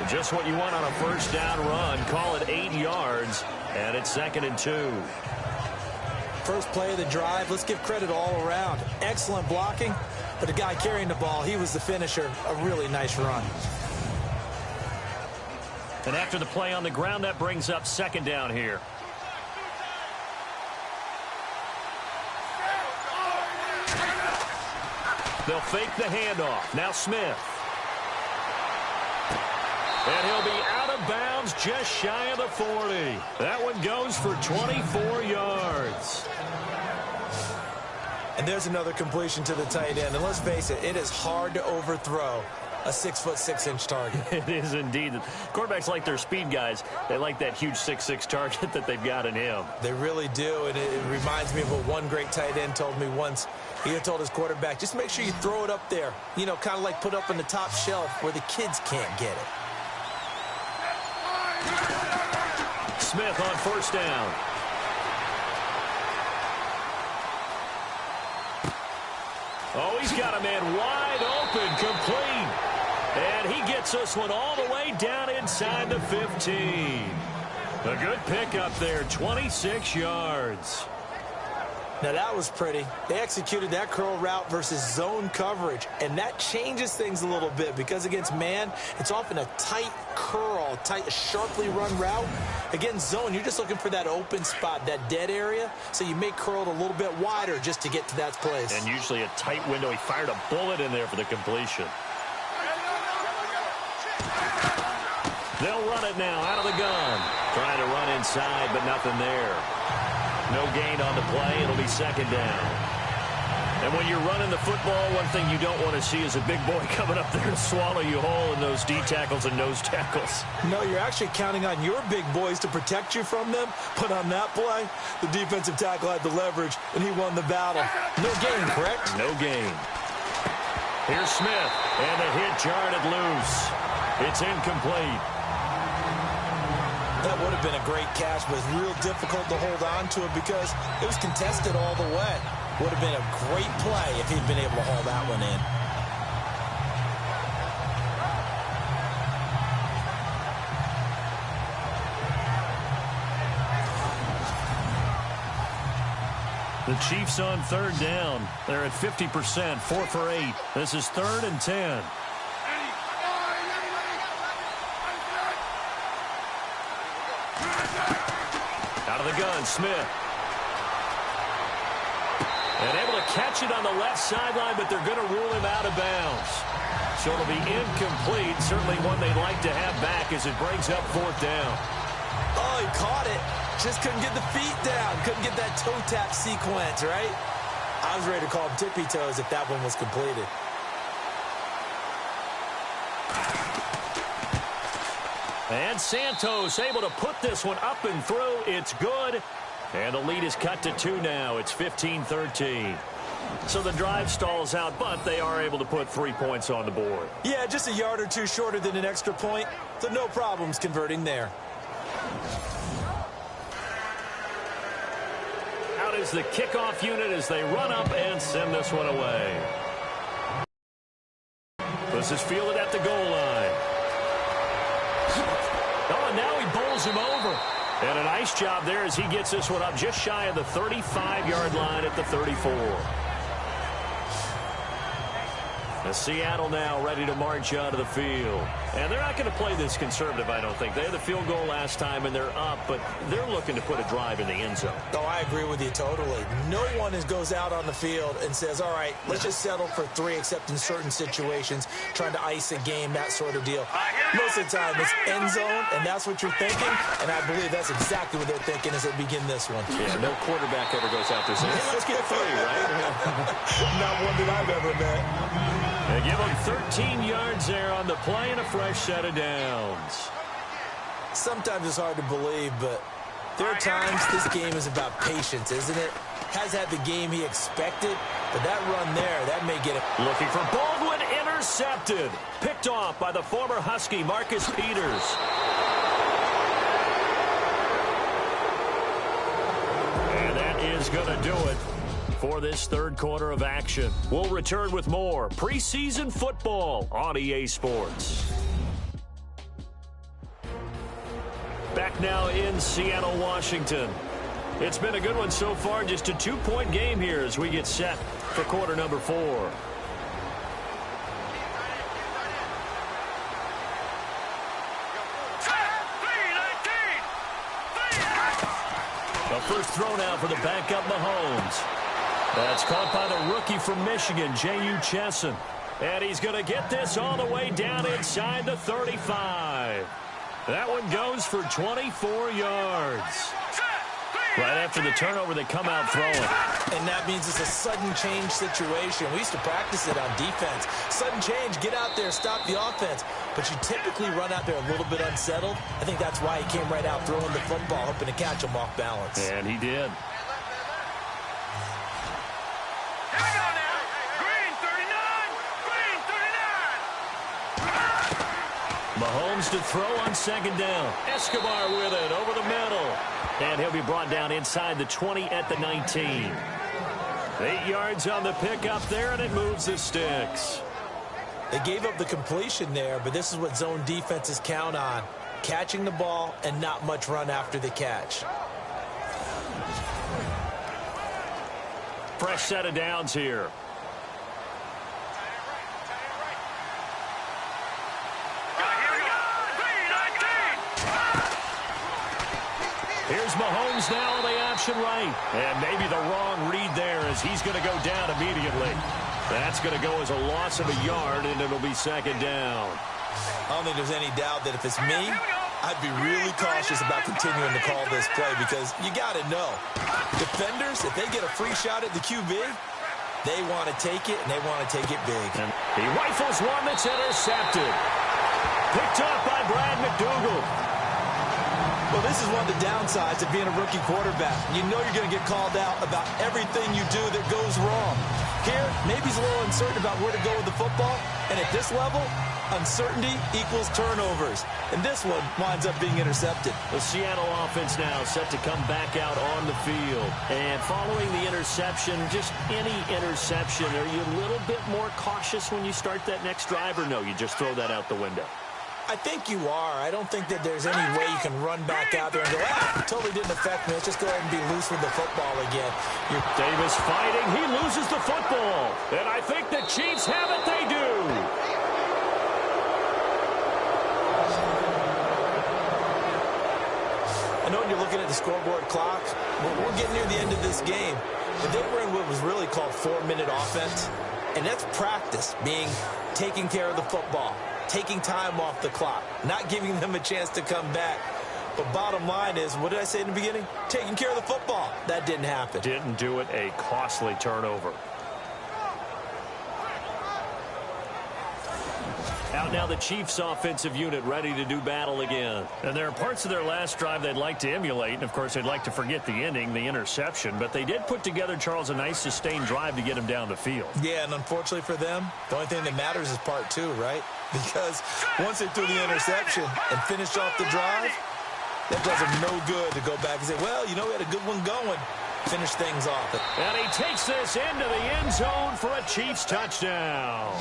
Just what you want on a first down run. Call it 8 yards. And it's 2nd and 2. First play of the drive, let's give credit all around. Excellent blocking, but the guy carrying the ball, he was the finisher. A really nice run. And after the play on the ground, that brings up second down here. They'll fake the handoff. Now Smith. And he'll be out of bounds just shy of the 40. That one goes for 24 yards. And there's another completion to the tight end. And let's face it, it is hard to overthrow a 6'6" target. It is indeed. Quarterbacks like their speed guys. They like that huge 6'6" target that they've got in him. They really do. And it reminds me of what one great tight end told me once. He had told his quarterback, just make sure you throw it up there. You know, kind of like put up on the top shelf where the kids can't get it. Smith on first down. Oh, he's got a man wide open, complete. And he gets this one all the way down inside the 15. A good pickup there, 26 yards. Now that was pretty. They executed that curl route versus zone coverage, and that changes things a little bit because against man, it's often a tight curl, tight, sharply run route. Against zone, you're just looking for that open spot, that dead area, so you may curl it a little bit wider just to get to that place. And usually a tight window. He fired a bullet in there for the completion. They'll run it now out of the gun. Trying to run inside, but nothing there. No gain on the play. It'll be second down. And when you're running the football, one thing you don't want to see is a big boy coming up there and swallow you whole in those D tackles and nose tackles. No, you're actually counting on your big boys to protect you from them. But on that play, the defensive tackle had the leverage, and he won the battle. No gain, correct? No gain. Here's Smith, and the hit jarred it loose. It's incomplete. That would have been a great catch, but it's real difficult to hold on to it because it was contested all the way. Would have been a great play if he'd been able to haul that one in. The Chiefs on third down. They're at 50%, 4 for 8. This is 3rd and 10. on Smith. And able to catch it on the left sideline, but they're going to rule him out of bounds. So it'll be incomplete. Certainly one they'd like to have back as it brings up 4th down. Oh, he caught it. Just couldn't get the feet down. Couldn't get that toe tap sequence, right? I was ready to call him tippy toes if that one was completed. And Santos able to put this one up and through. It's good. And the lead is cut to 2 now. It's 15-13. So the drive stalls out, but they are able to put 3 points on the board. Yeah, just a yard or two shorter than an extra point. So no problems converting there. Out is the kickoff unit as they run up and send this one away. This is fielded at the goal line. Oh, and now he bowls him over. And a nice job there as he gets this one up just shy of the 35-yard line at the 34. The Seattle now ready to march out of the field. And they're not going to play this conservative, I don't think. They had the field goal last time, and they're up, but they're looking to put a drive in the end zone. Oh, I agree with you totally. No one goes out on the field and says, all right, let's just settle for 3, except in certain situations, trying to ice a game, that sort of deal. Most of the time, it's end zone, and that's what you're thinking, and I believe that's exactly what they're thinking as they begin this one. Yeah, no quarterback ever goes out there saying, hey, let's get 3, right? Not one that I've ever met. They give him 13 yards there on the play and a fresh set of downs. Sometimes it's hard to believe, but there are times this game is about patience, isn't it? Has had the game he expected, but that run there, that may get it. Looking for Baldwin, intercepted. Picked off by the former Husky, Marcus Peters. And that is going to do it for this 3rd quarter of action. We'll return with more preseason football on EA Sports. Back now in Seattle, Washington. It's been a good one so far. Just a 2-point game here as we get set for quarter number 4. The first throw now for the backup Mahomes. That's caught by the rookie from Michigan, J.U. Chesson. And he's going to get this all the way down inside the 35. That one goes for 24 yards. Right after the turnover, they come out throwing. And that means it's a sudden change situation. We used to practice it on defense. Sudden change, get out there, stop the offense. But you typically run out there a little bit unsettled. I think that's why he came right out throwing the football, hoping to catch him off balance. And he did. Mahomes to throw on 2nd down. Escobar with it over the middle. And he'll be brought down inside the 20 at the 19. 8 yards on the pickup there, and it moves the sticks. They gave up the completion there, but this is what zone defenses count on. Catching the ball and not much run after the catch. Fresh set of downs here. Here's Mahomes now on the option right. And maybe the wrong read there as he's going to go down immediately. That's going to go as a loss of a yard, and it'll be 2nd down. I don't think there's any doubt that if it's me, I'd be really cautious about continuing to call this play because you got to know. Defenders, if they get a free shot at the QB, they want to take it, and they want to take it big. And he rifles one that's intercepted. Picked up by Brad McDougal. Well, this is one of the downsides of being a rookie quarterback. You know you're going to get called out about everything you do that goes wrong. Here, maybe he's a little uncertain about where to go with the football. And at this level, uncertainty equals turnovers. And this one winds up being intercepted. The Seattle offense now set to come back out on the field. And following the interception, just any interception, are you a little bit more cautious when you start that next drive, or no, you just throw that out the window? I think you are. I don't think that there's any way you can run back out there and go, totally didn't affect me. Let's just go ahead and be loose with the football again. Davis fighting. He loses the football. And I think the Chiefs have it. They do. And know when you're looking at the scoreboard clock, we're getting near the end of this game. And they were in what was really called 4-minute offense. And that's practice, being taking care of the football, taking time off the clock, not giving them a chance to come back. But bottom line is, what did I say in the beginning? Taking care of the football. That didn't happen. Didn't do it. A costly turnover. Out now the Chiefs offensive unit ready to do battle again. And there are parts of their last drive they'd like to emulate. And, of course, they'd like to forget the ending, the interception. But they did put together, Charles, a nice sustained drive to get him down the field. Yeah, and unfortunately for them, the only thing that matters is part two, right? Because once they threw the interception and finished off the drive, that does them no good to go back and say, well, you know, we had a good one going. Finish things off. And he takes this into the end zone for a Chiefs touchdown.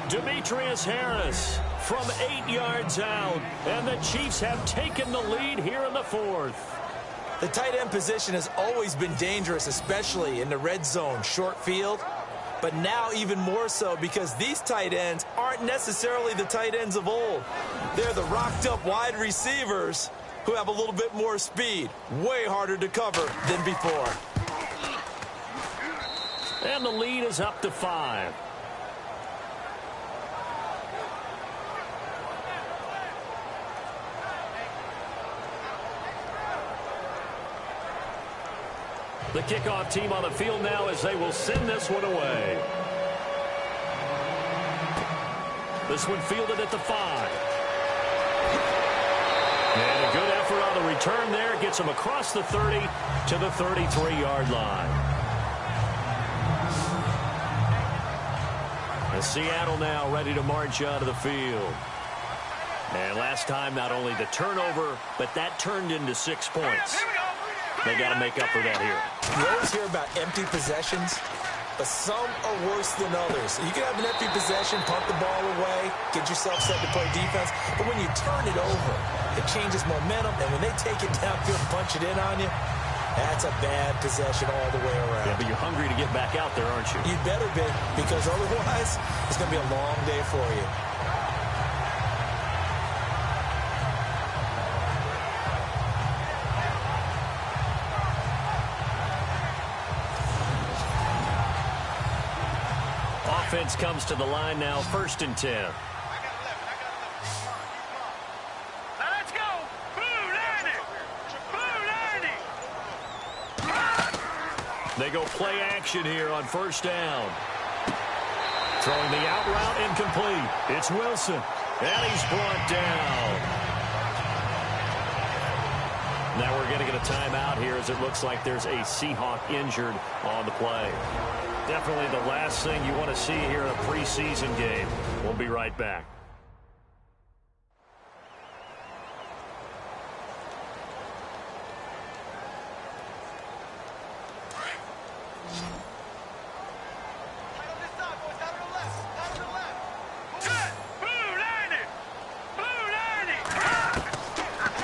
Demetrius Harris from 8 yards out, and the Chiefs have taken the lead here in the fourth. The tight end position has always been dangerous, especially in the red zone, short field, but now even more so because these tight ends aren't necessarily the tight ends of old. They're the rocked-up wide receivers who have a little bit more speed, way harder to cover than before. And the lead is up to 5. The kickoff team on the field now as they will send this one away. This one fielded at the 5. And a good effort on the return there. Gets him across the 30 to the 33-yard line. And Seattle now ready to march out of the field. And last time, not only the turnover, but that turned into 6 points. They got to make up for that here. You always hear about empty possessions, but some are worse than others. You can have an empty possession, punt the ball away, get yourself set to play defense, but when you turn it over, it changes momentum, and when they take it downfield and punch it in on you, that's a bad possession all the way around. Yeah, but you're hungry to get back out there, aren't you? You better be, because otherwise, it's going to be a long day for you. Offense comes to the line now, 1st and 10. Now let's go. Blue 90. They go play action here on 1st down. Throwing the out route incomplete. It's Wilson. And he's brought down. Now we're going to get a timeout here as it looks like there's a Seahawk injured on the play. Definitely the last thing you want to see here in a preseason game. We'll be right back.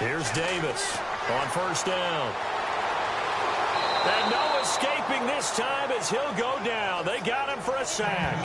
Here's Davis on 1st down. And no escaping this time as he'll go down. They got him for a sack.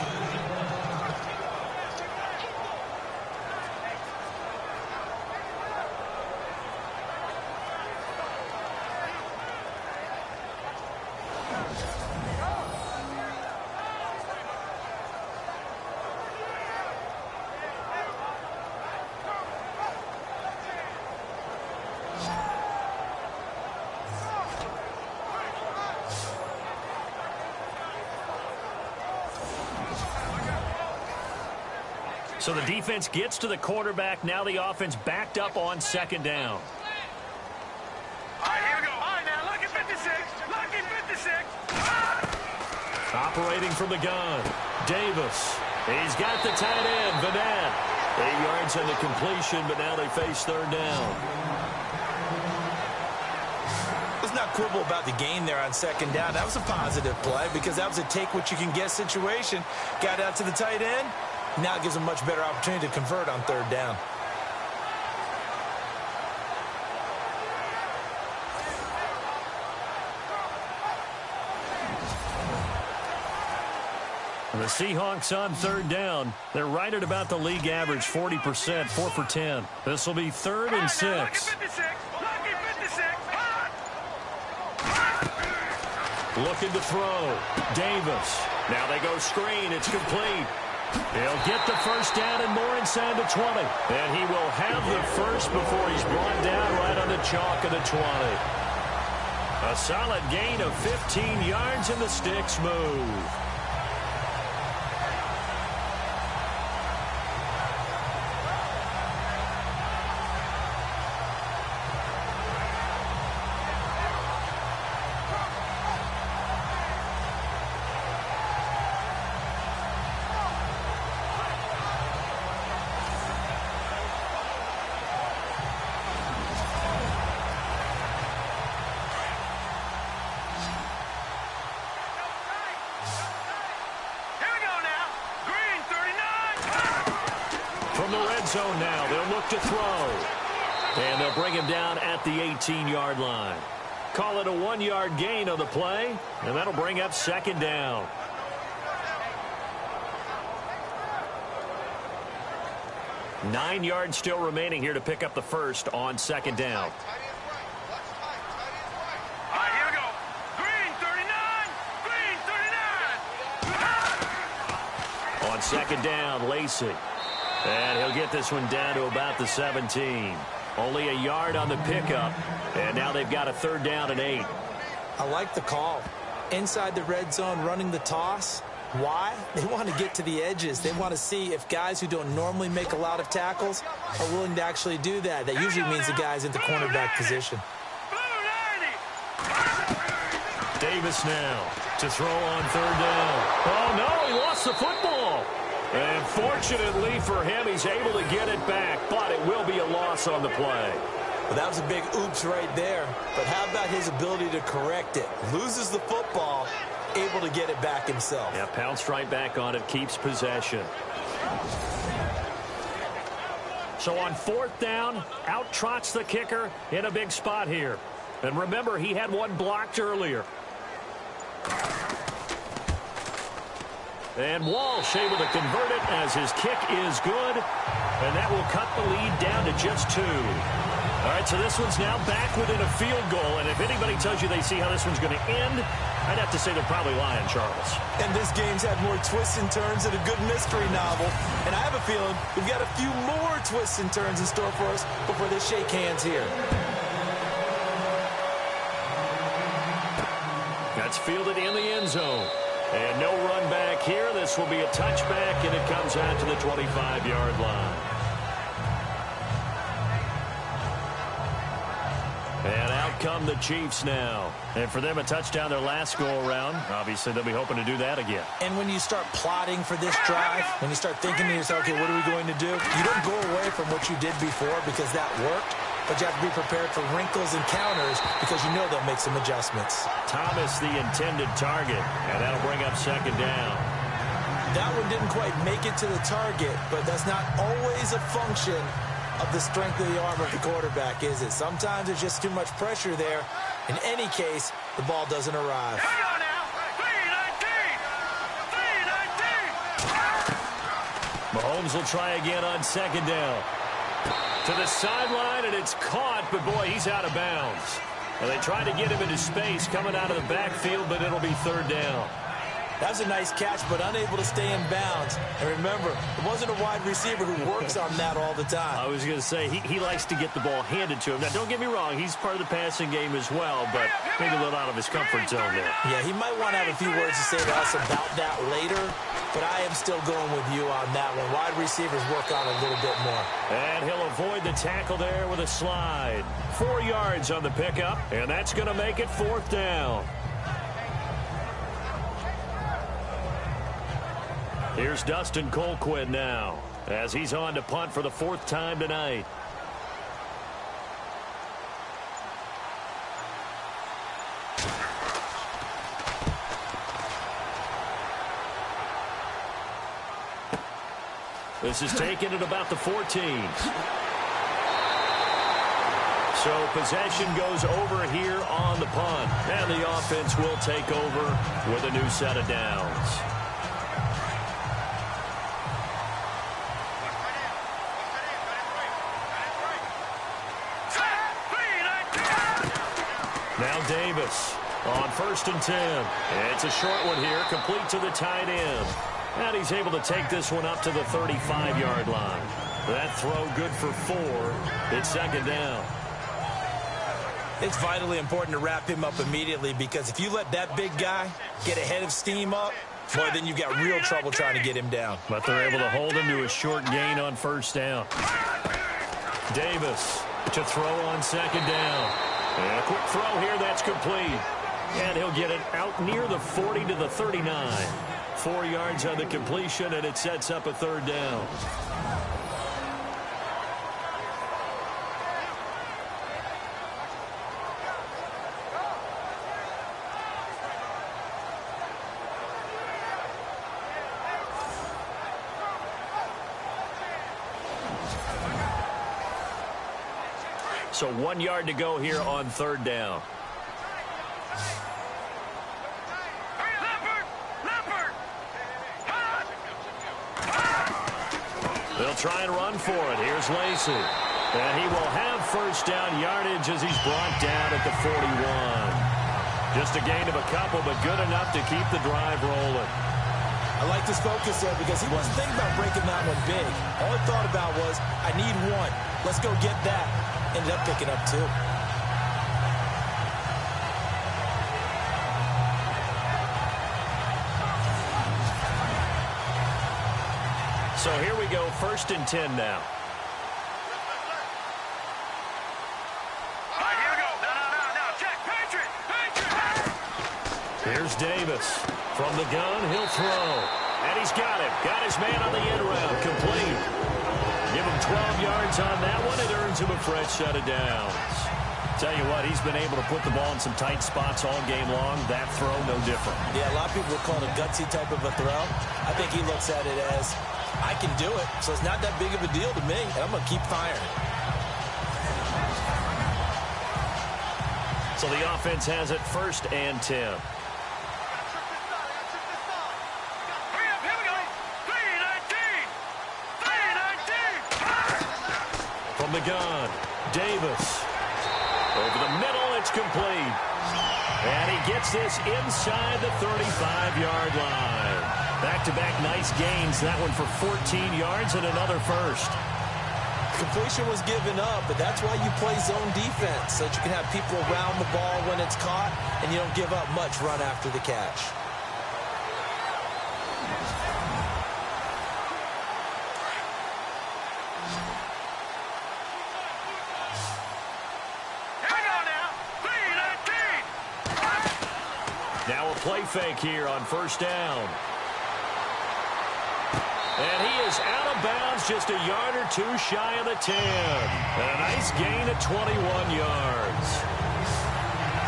So the defense gets to the quarterback. Now the offense backed up on 2nd down. All right, here we go. All right, now look at 56. Look at 56. Operating from the gun. Davis. He's got the tight end, Vanette. 8 yards on the completion, but now they face 3rd down. Let's not quibble about the gain there on 2nd down. That was a positive play because that was a take-what-you-can-get situation. Got out to the tight end. Now it gives them a much better opportunity to convert on 3rd down. The Seahawks on 3rd down. They're right at about the league average, 40%, 4 for 10. This will be 3rd and 6. Look at 56. Look at 56. Looking to throw. Davis. Now they go screen. It's complete. He'll get the first down and more inside the 20. And he will have the first before he's brought down right on the chalk of the 20. A solid gain of 15 yards in the sticks move. From the red zone now, they'll look to throw. And they'll bring him down at the 18-yard line. Call it a 1-yard gain on the play, and that'll bring up second down. Nine yards still remaining here to pick up the first on second down. All right, here we go. Green 39. Green 39. On second down, Lacey. And he'll get this one down to about the 17. Only a yard on the pickup. And now they've got a third down and 8. I like the call. Inside the red zone, running the toss. Why? They want to get to the edges. They want to see if guys who don't normally make a lot of tackles are willing to actually do that. That usually means the guy's in the cornerback position. Davis now to throw on third down. Oh, no, he lost the football. And fortunately for him, he's able to get it back, but it will be a loss on the play. Well, that was a big oops right there. But how about his ability to correct it? Loses the football, able to get it back himself. Yeah, pounced right back on it, keeps possession. So on fourth down, out trots the kicker in a big spot here. And remember, he had one blocked earlier. And Walsh able to convert it as his kick is good. And that will cut the lead down to just 2. All right, so this one's now back within a field goal. And if anybody tells you they see how this one's going to end, I'd have to say they're probably lying, Charles. And this game's had more twists and turns than a good mystery novel. And I have a feeling we've got a few more twists and turns in store for us before they shake hands here. That's fielded in the end zone. And no run back here. This will be a touchback, and it comes out to the 25-yard line. And out come the Chiefs now. And for them, a touchdown their last go-around. Obviously, they'll be hoping to do that again. And when you start plotting for this drive, when you start thinking to yourself, okay, what are we going to do? You don't go away from what you did before because that worked. But you have to be prepared for wrinkles and counters because you know they'll make some adjustments. Thomas, the intended target, and that'll bring up second down. That one didn't quite make it to the target, but that's not always a function of the strength of the arm of the quarterback, is it? Sometimes there's just too much pressure there. In any case, the ball doesn't arrive. Here we go now. 3-19. Mahomes will try again on second down. To the sideline, and it's caught, but boy, he's out of bounds. And they tried to get him into space coming out of the backfield, but it'll be third down. That was a nice catch, but unable to stay in bounds. And remember, it wasn't a wide receiver who works on that all the time. I was going to say, he likes to get the ball handed to him. Now, don't get me wrong, he's part of the passing game as well, but maybe a little out of his comfort zone there. Yeah, he might want to have a few words to say to us about that later, but I am still going with you on that one. Wide receivers work on a little bit more. And he'll avoid the tackle there with a slide. 4 yards on the pickup, and that's going to make it fourth down. Here's Dustin Colquitt now as he's on to punt for the 4th time tonight. This is taken at about the 14. So possession goes over here on the punt. And the offense will take over with a new set of downs. Now Davis On 1st and 10. It's a short one here, complete to the tight end. And he's able to take this one up to the 35-yard line. That throw good for 4. It's 2nd down. It's vitally important to wrap him up immediately, because if you let that big guy get ahead of steam up, boy, then you've got real trouble trying to get him down. But they're able to hold him to a short gain on 1st down. Davis to throw on 2nd down. And a quick throw here, that's complete. And he'll get it out near the 40 to the 39. 4 yards on the completion, and it sets up a 3rd down. So 1 yard to go here on 3rd down. They'll try and run for it. Here's Lacy. And he will have 1st down yardage as he's brought down at the 41. Just a gain of a couple, but good enough to keep the drive rolling. I like this focus there, because he wasn't thinking about breaking that one big. All he thought about was, I need 1. Let's go get that. Ended up picking up 2. So here we go, 1st and 10 now. All right, here we go. No. Check. Patriot. Here's Davis. From the gun, he'll throw. And he's got it. Got his man on the end round. Complete. Give him 12 yards on that one. It earns him a fresh set of downs. Tell you what, he's been able to put the ball in some tight spots all game long. That throw, no different. Yeah, a lot of people would call it a gutsy type of a throw. I think he looks at it as, I can do it, so it's not that big of a deal to me, and I'm going to keep firing. So the offense has it 1st and 10. From the gun, Davis. Over the middle, it's complete. And he gets this inside the 35-yard line. Back-to-back nice gains. That one for 14 yards and another 1st. Completion was given up, but that's why you play zone defense, so that you can have people around the ball when it's caught, and you don't give up much run after the catch. Now a play fake here on 1st down. And he is out of bounds, just a yard or 2 shy of the 10. And a nice gain of 21 yards.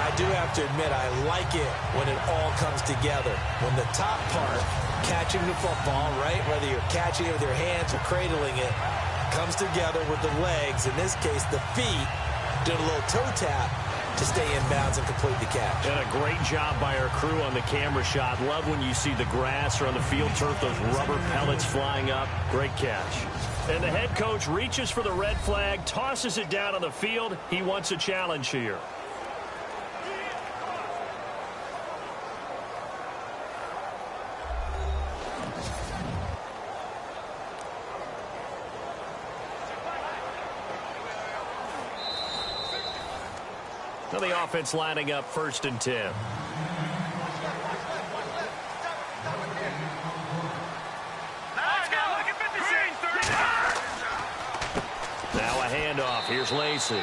I do have to admit, I like it when it all comes together. When the top part, catching the football, right, whether you're catching it with your hands or cradling it, comes together with the legs, in this case the feet, did a little toe tap to stay in bounds and complete the catch. And a great job by our crew on the camera shot. Love when you see the grass or on the field turf, those rubber pellets flying up. Great catch. And the head coach reaches for the red flag, tosses it down on the field. He wants a challenge here. Now the offense lining up 1st and 10. Now a handoff. Here's Lacy.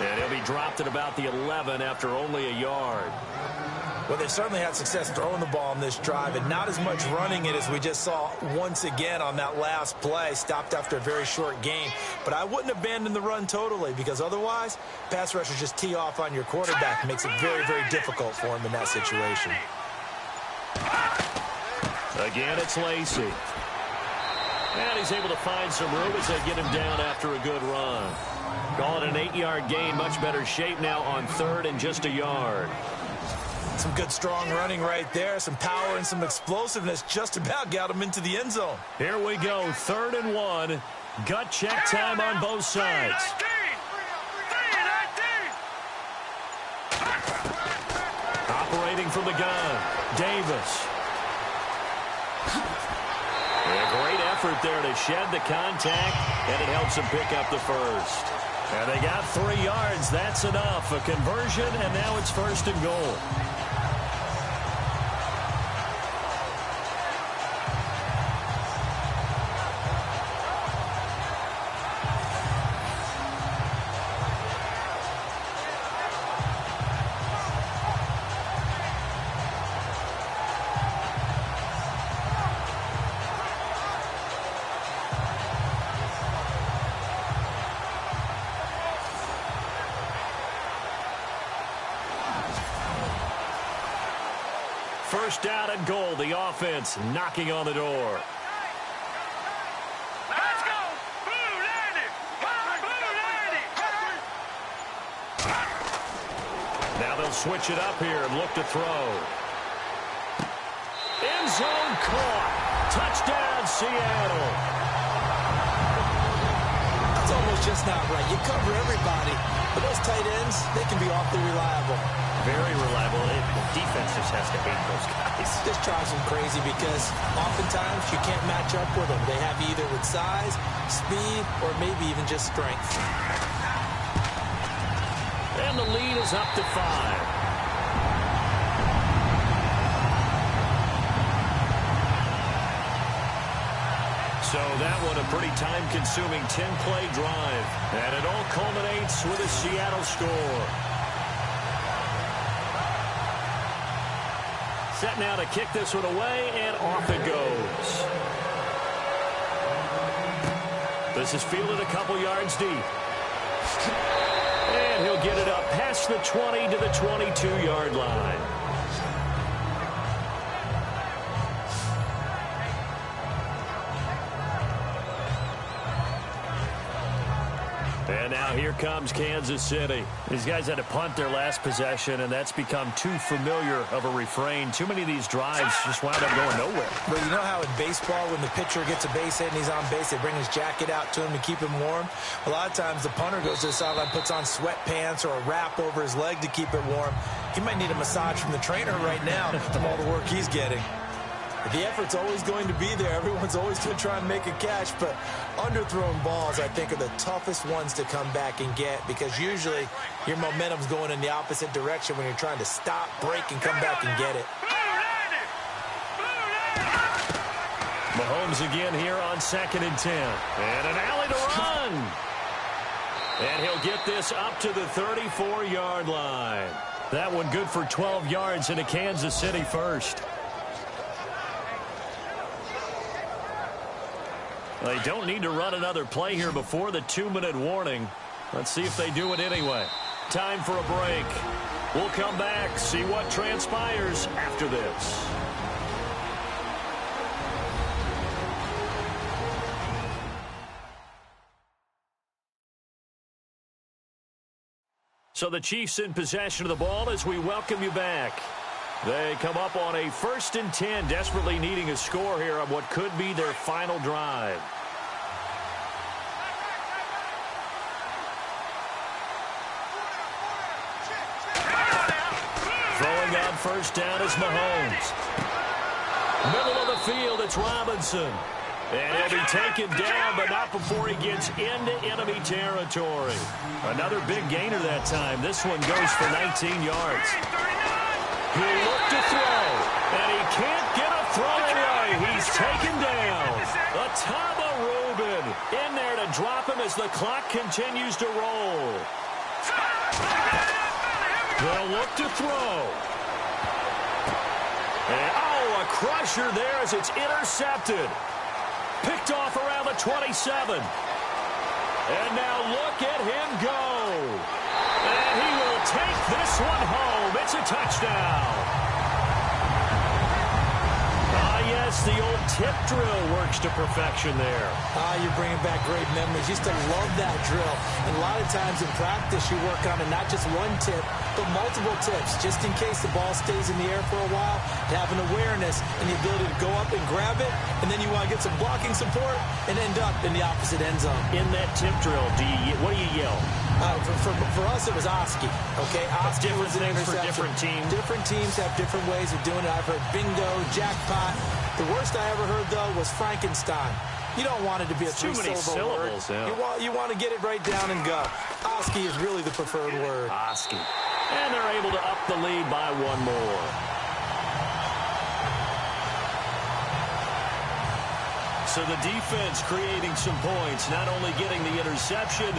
And he'll be dropped at about the 11 after only a yard. Well, they've certainly had success throwing the ball on this drive, and not as much running it as we just saw once again on that last play. Stopped after a very short gain. But I wouldn't abandon the run totally, because otherwise, pass rushers just tee off on your quarterback. It makes it very, very difficult for him in that situation. Again, it's Lacy. And he's able to find some room as they get him down after a good run. Call it an 8-yard gain. Much better shape now on 3rd and just a yard. Some good, strong running right there. Some power and some explosiveness just about got him into the end zone. Here we go, 3rd and 1. Gut check time on both sides. Looking from the gun. Davis. A great effort there to shed the contact, and it helps him pick up the first. And they got 3 yards. That's enough. A conversion, and now it's 1st and goal. First down and goal. The offense knocking on the door. Let's go! Blue landed! Blue landed! Now they'll switch it up here and look to throw. End zone caught. Touchdown, Seattle. It's almost just not right. You cover everybody, but those tight ends, they can be awfully reliable. Very reliable. The defense just has to hate those guys. This drives them crazy because oftentimes you can't match up with them. They have either with size, speed, or maybe even just strength. And the lead is up to 5. So that one a pretty time-consuming 10-play drive. And it all culminates with a Seattle score. Set now to kick this one away, and off it goes. This is fielded a couple yards deep. And he'll get it up past the 20 to the 22-yard line. And now here comes Kansas City. These guys had to punt their last possession, and that's become too familiar of a refrain. Too many of these drives just wound up going nowhere. But you know how in baseball, when the pitcher gets a base hit and he's on base, they bring his jacket out to him to keep him warm? A lot of times the punter goes to the sideline, puts on sweatpants or a wrap over his leg to keep it warm. He might need a massage from the trainer right now from all the work he's getting. The effort's always going to be there. Everyone's always going to try and make a catch, but underthrown balls, I think, are the toughest ones to come back and get because usually your momentum's going in the opposite direction when you're trying to stop, break, and come back and get it. Mahomes again here on 2nd and 10. And an alley to run. And he'll get this up to the 34-yard line. That one good for 12 yards into Kansas City first. They don't need to run another play here before the 2-minute warning. Let's see if they do it anyway. Time for a break. We'll come back, see what transpires after this. So the Chiefs in possession of the ball as we welcome you back. They come up on a 1st and 10, desperately needing a score here on what could be their final drive. Throwing on 1st down is Mahomes. Middle of the field, it's Robinson. And he'll be taken down, but not before he gets into enemy territory. Another big gainer that time. This one goes for 19 yards. He'll look to throw, and he can't get a throw away. He's taken down. Ataba Rubin in there to drop him as the clock continues to roll. They'll look to throw. And, oh, a crusher there as it's intercepted. Picked off around the 27. And now look at him go. And he will take this one home. It's a touchdown. Yes, the old tip drill works to perfection there. You're bringing back great memories. Used to love that drill. And a lot of times in practice, you work on it, not just one tip, but multiple tips, just in case the ball stays in the air for a while, to have an awareness and the ability to go up and grab it, and then you want to get some blocking support and end up in the opposite end zone. In that tip drill, what do you yell? For us, it was Oski. Okay, Oski different was an things for interception. different teams. Different teams have different ways of doing it. I've heard bingo, jackpot. The worst I ever heard, though, was Frankenstein. You don't want it to be a Too many three-syllable word. syllables, yeah. You want to get it right down and go. Oski is really the preferred word. Oski. And they're able to up the lead by one more. So the defense creating some points, not only getting the interception,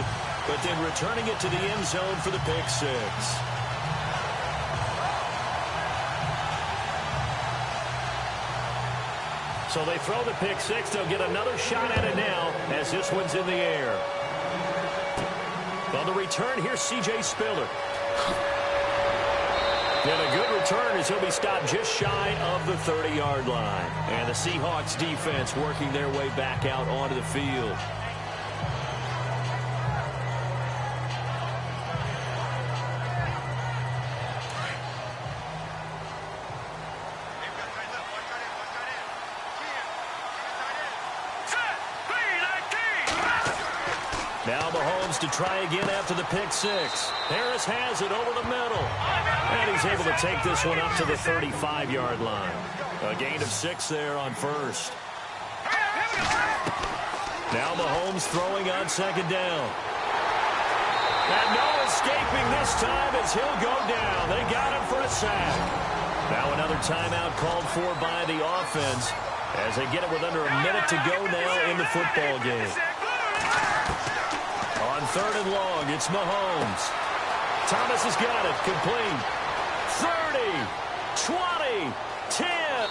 but then returning it to the end zone for the pick six. So they throw the pick six. They'll get another shot at it now as this one's in the air. On the return, here's C.J. Spiller. And a good return as he'll be stopped just shy of the 30-yard line. And the Seahawks defense working their way back out onto the field. Now Mahomes to try again after the pick six. Harris has it over the middle. And he's able to take this one up to the 35-yard line. A gain of 6 there on first. Now Mahomes throwing on second down. And no escaping this time as he'll go down. They got him for a sack. Now another timeout called for by the offense as they get it with under a minute to go now in the football game. On third and long, it's Mahomes. Thomas has got it. Complete. 30, 20, 10.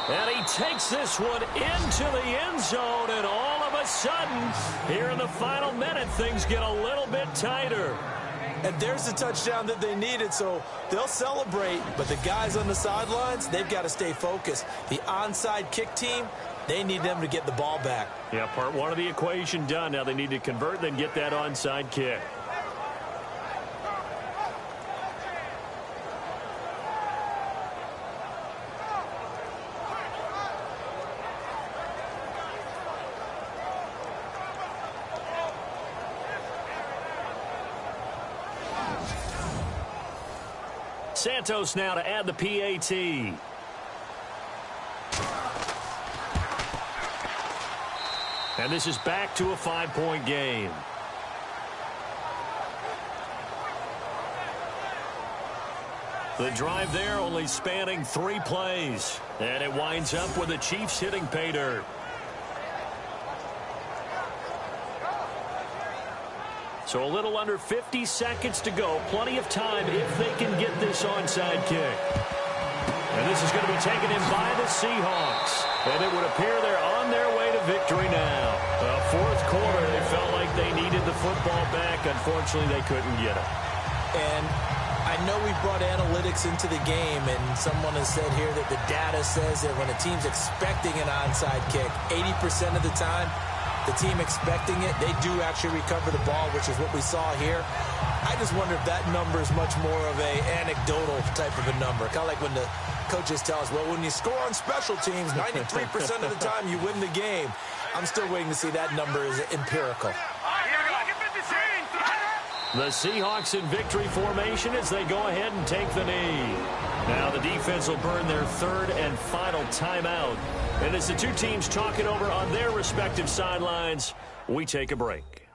And he takes this one into the end zone. And all of a sudden, here in the final minute, things get a little bit tighter. And there's the touchdown that they needed, so they'll celebrate. But the guys on the sidelines, they've got to stay focused. The onside kick team, they need them to get the ball back. Yeah, part one of the equation done. Now they need to convert, then get that onside kick. Santos now to add the PAT. And this is back to a 5-point game. The drive there only spanning 3 plays. And it winds up with the Chiefs hitting pay dirt. So a little under 50 seconds to go. Plenty of time if they can get this onside kick. And this is going to be taken in by the Seahawks. And it would appear they're on their way to victory now. Fourth quarter, they felt like they needed the football back. Unfortunately, they couldn't get it. And I know we brought analytics into the game, and someone has said here that the data says that when a team's expecting an onside kick, 80% of the time, the team expecting it, they do actually recover the ball, which is what we saw here. I just wonder if that number is much more of a anecdotal type of a number. Kind of like when the coaches tell us, well, when you score on special teams, 93% of the time you win the game. I'm still waiting to see that number is empirical. The Seahawks in victory formation as they go ahead and take the knee. Now the defense will burn their third and final timeout. And as the two teams talk it over on their respective sidelines, we take a break.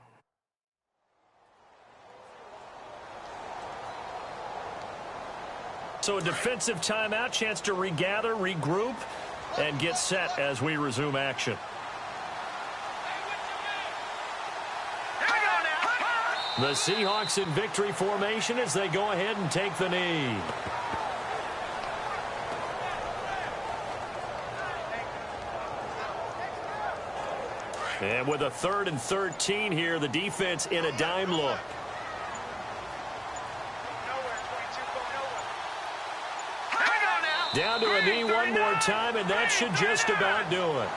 So a defensive timeout, chance to regather, regroup, and get set as we resume action. The Seahawks in victory formation as they go ahead and take the knee. And with a 3rd and 13 here, the defense in a dime look. Down to a knee one more time, and that should just about do it.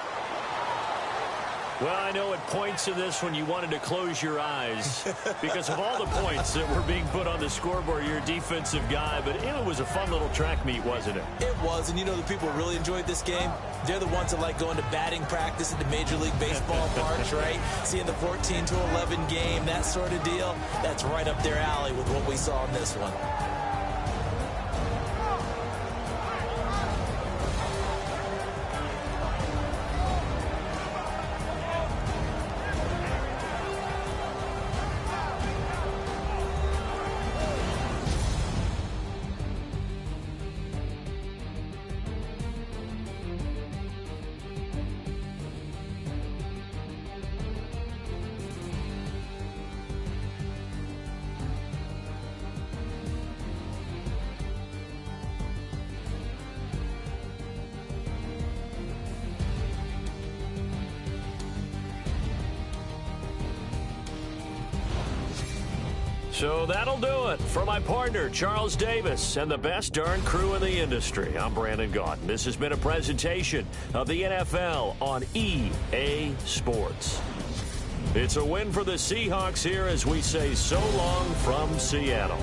Well, I know at points in this when you wanted to close your eyes because of all the points that were being put on the scoreboard. You're a defensive guy, but it was a fun little track meet, wasn't it? It was, and you know the people who really enjoyed this game? They're the ones that like going to batting practice at the Major League Baseball parks, right? Seeing the 14-11 game, that sort of deal. That's right up their alley with what we saw in this one. So that'll do it for my partner, Charles Davis, and the best darn crew in the industry. I'm Brandon Gaudin. This has been a presentation of the NFL on EA Sports. It's a win for the Seahawks here as we say so long from Seattle.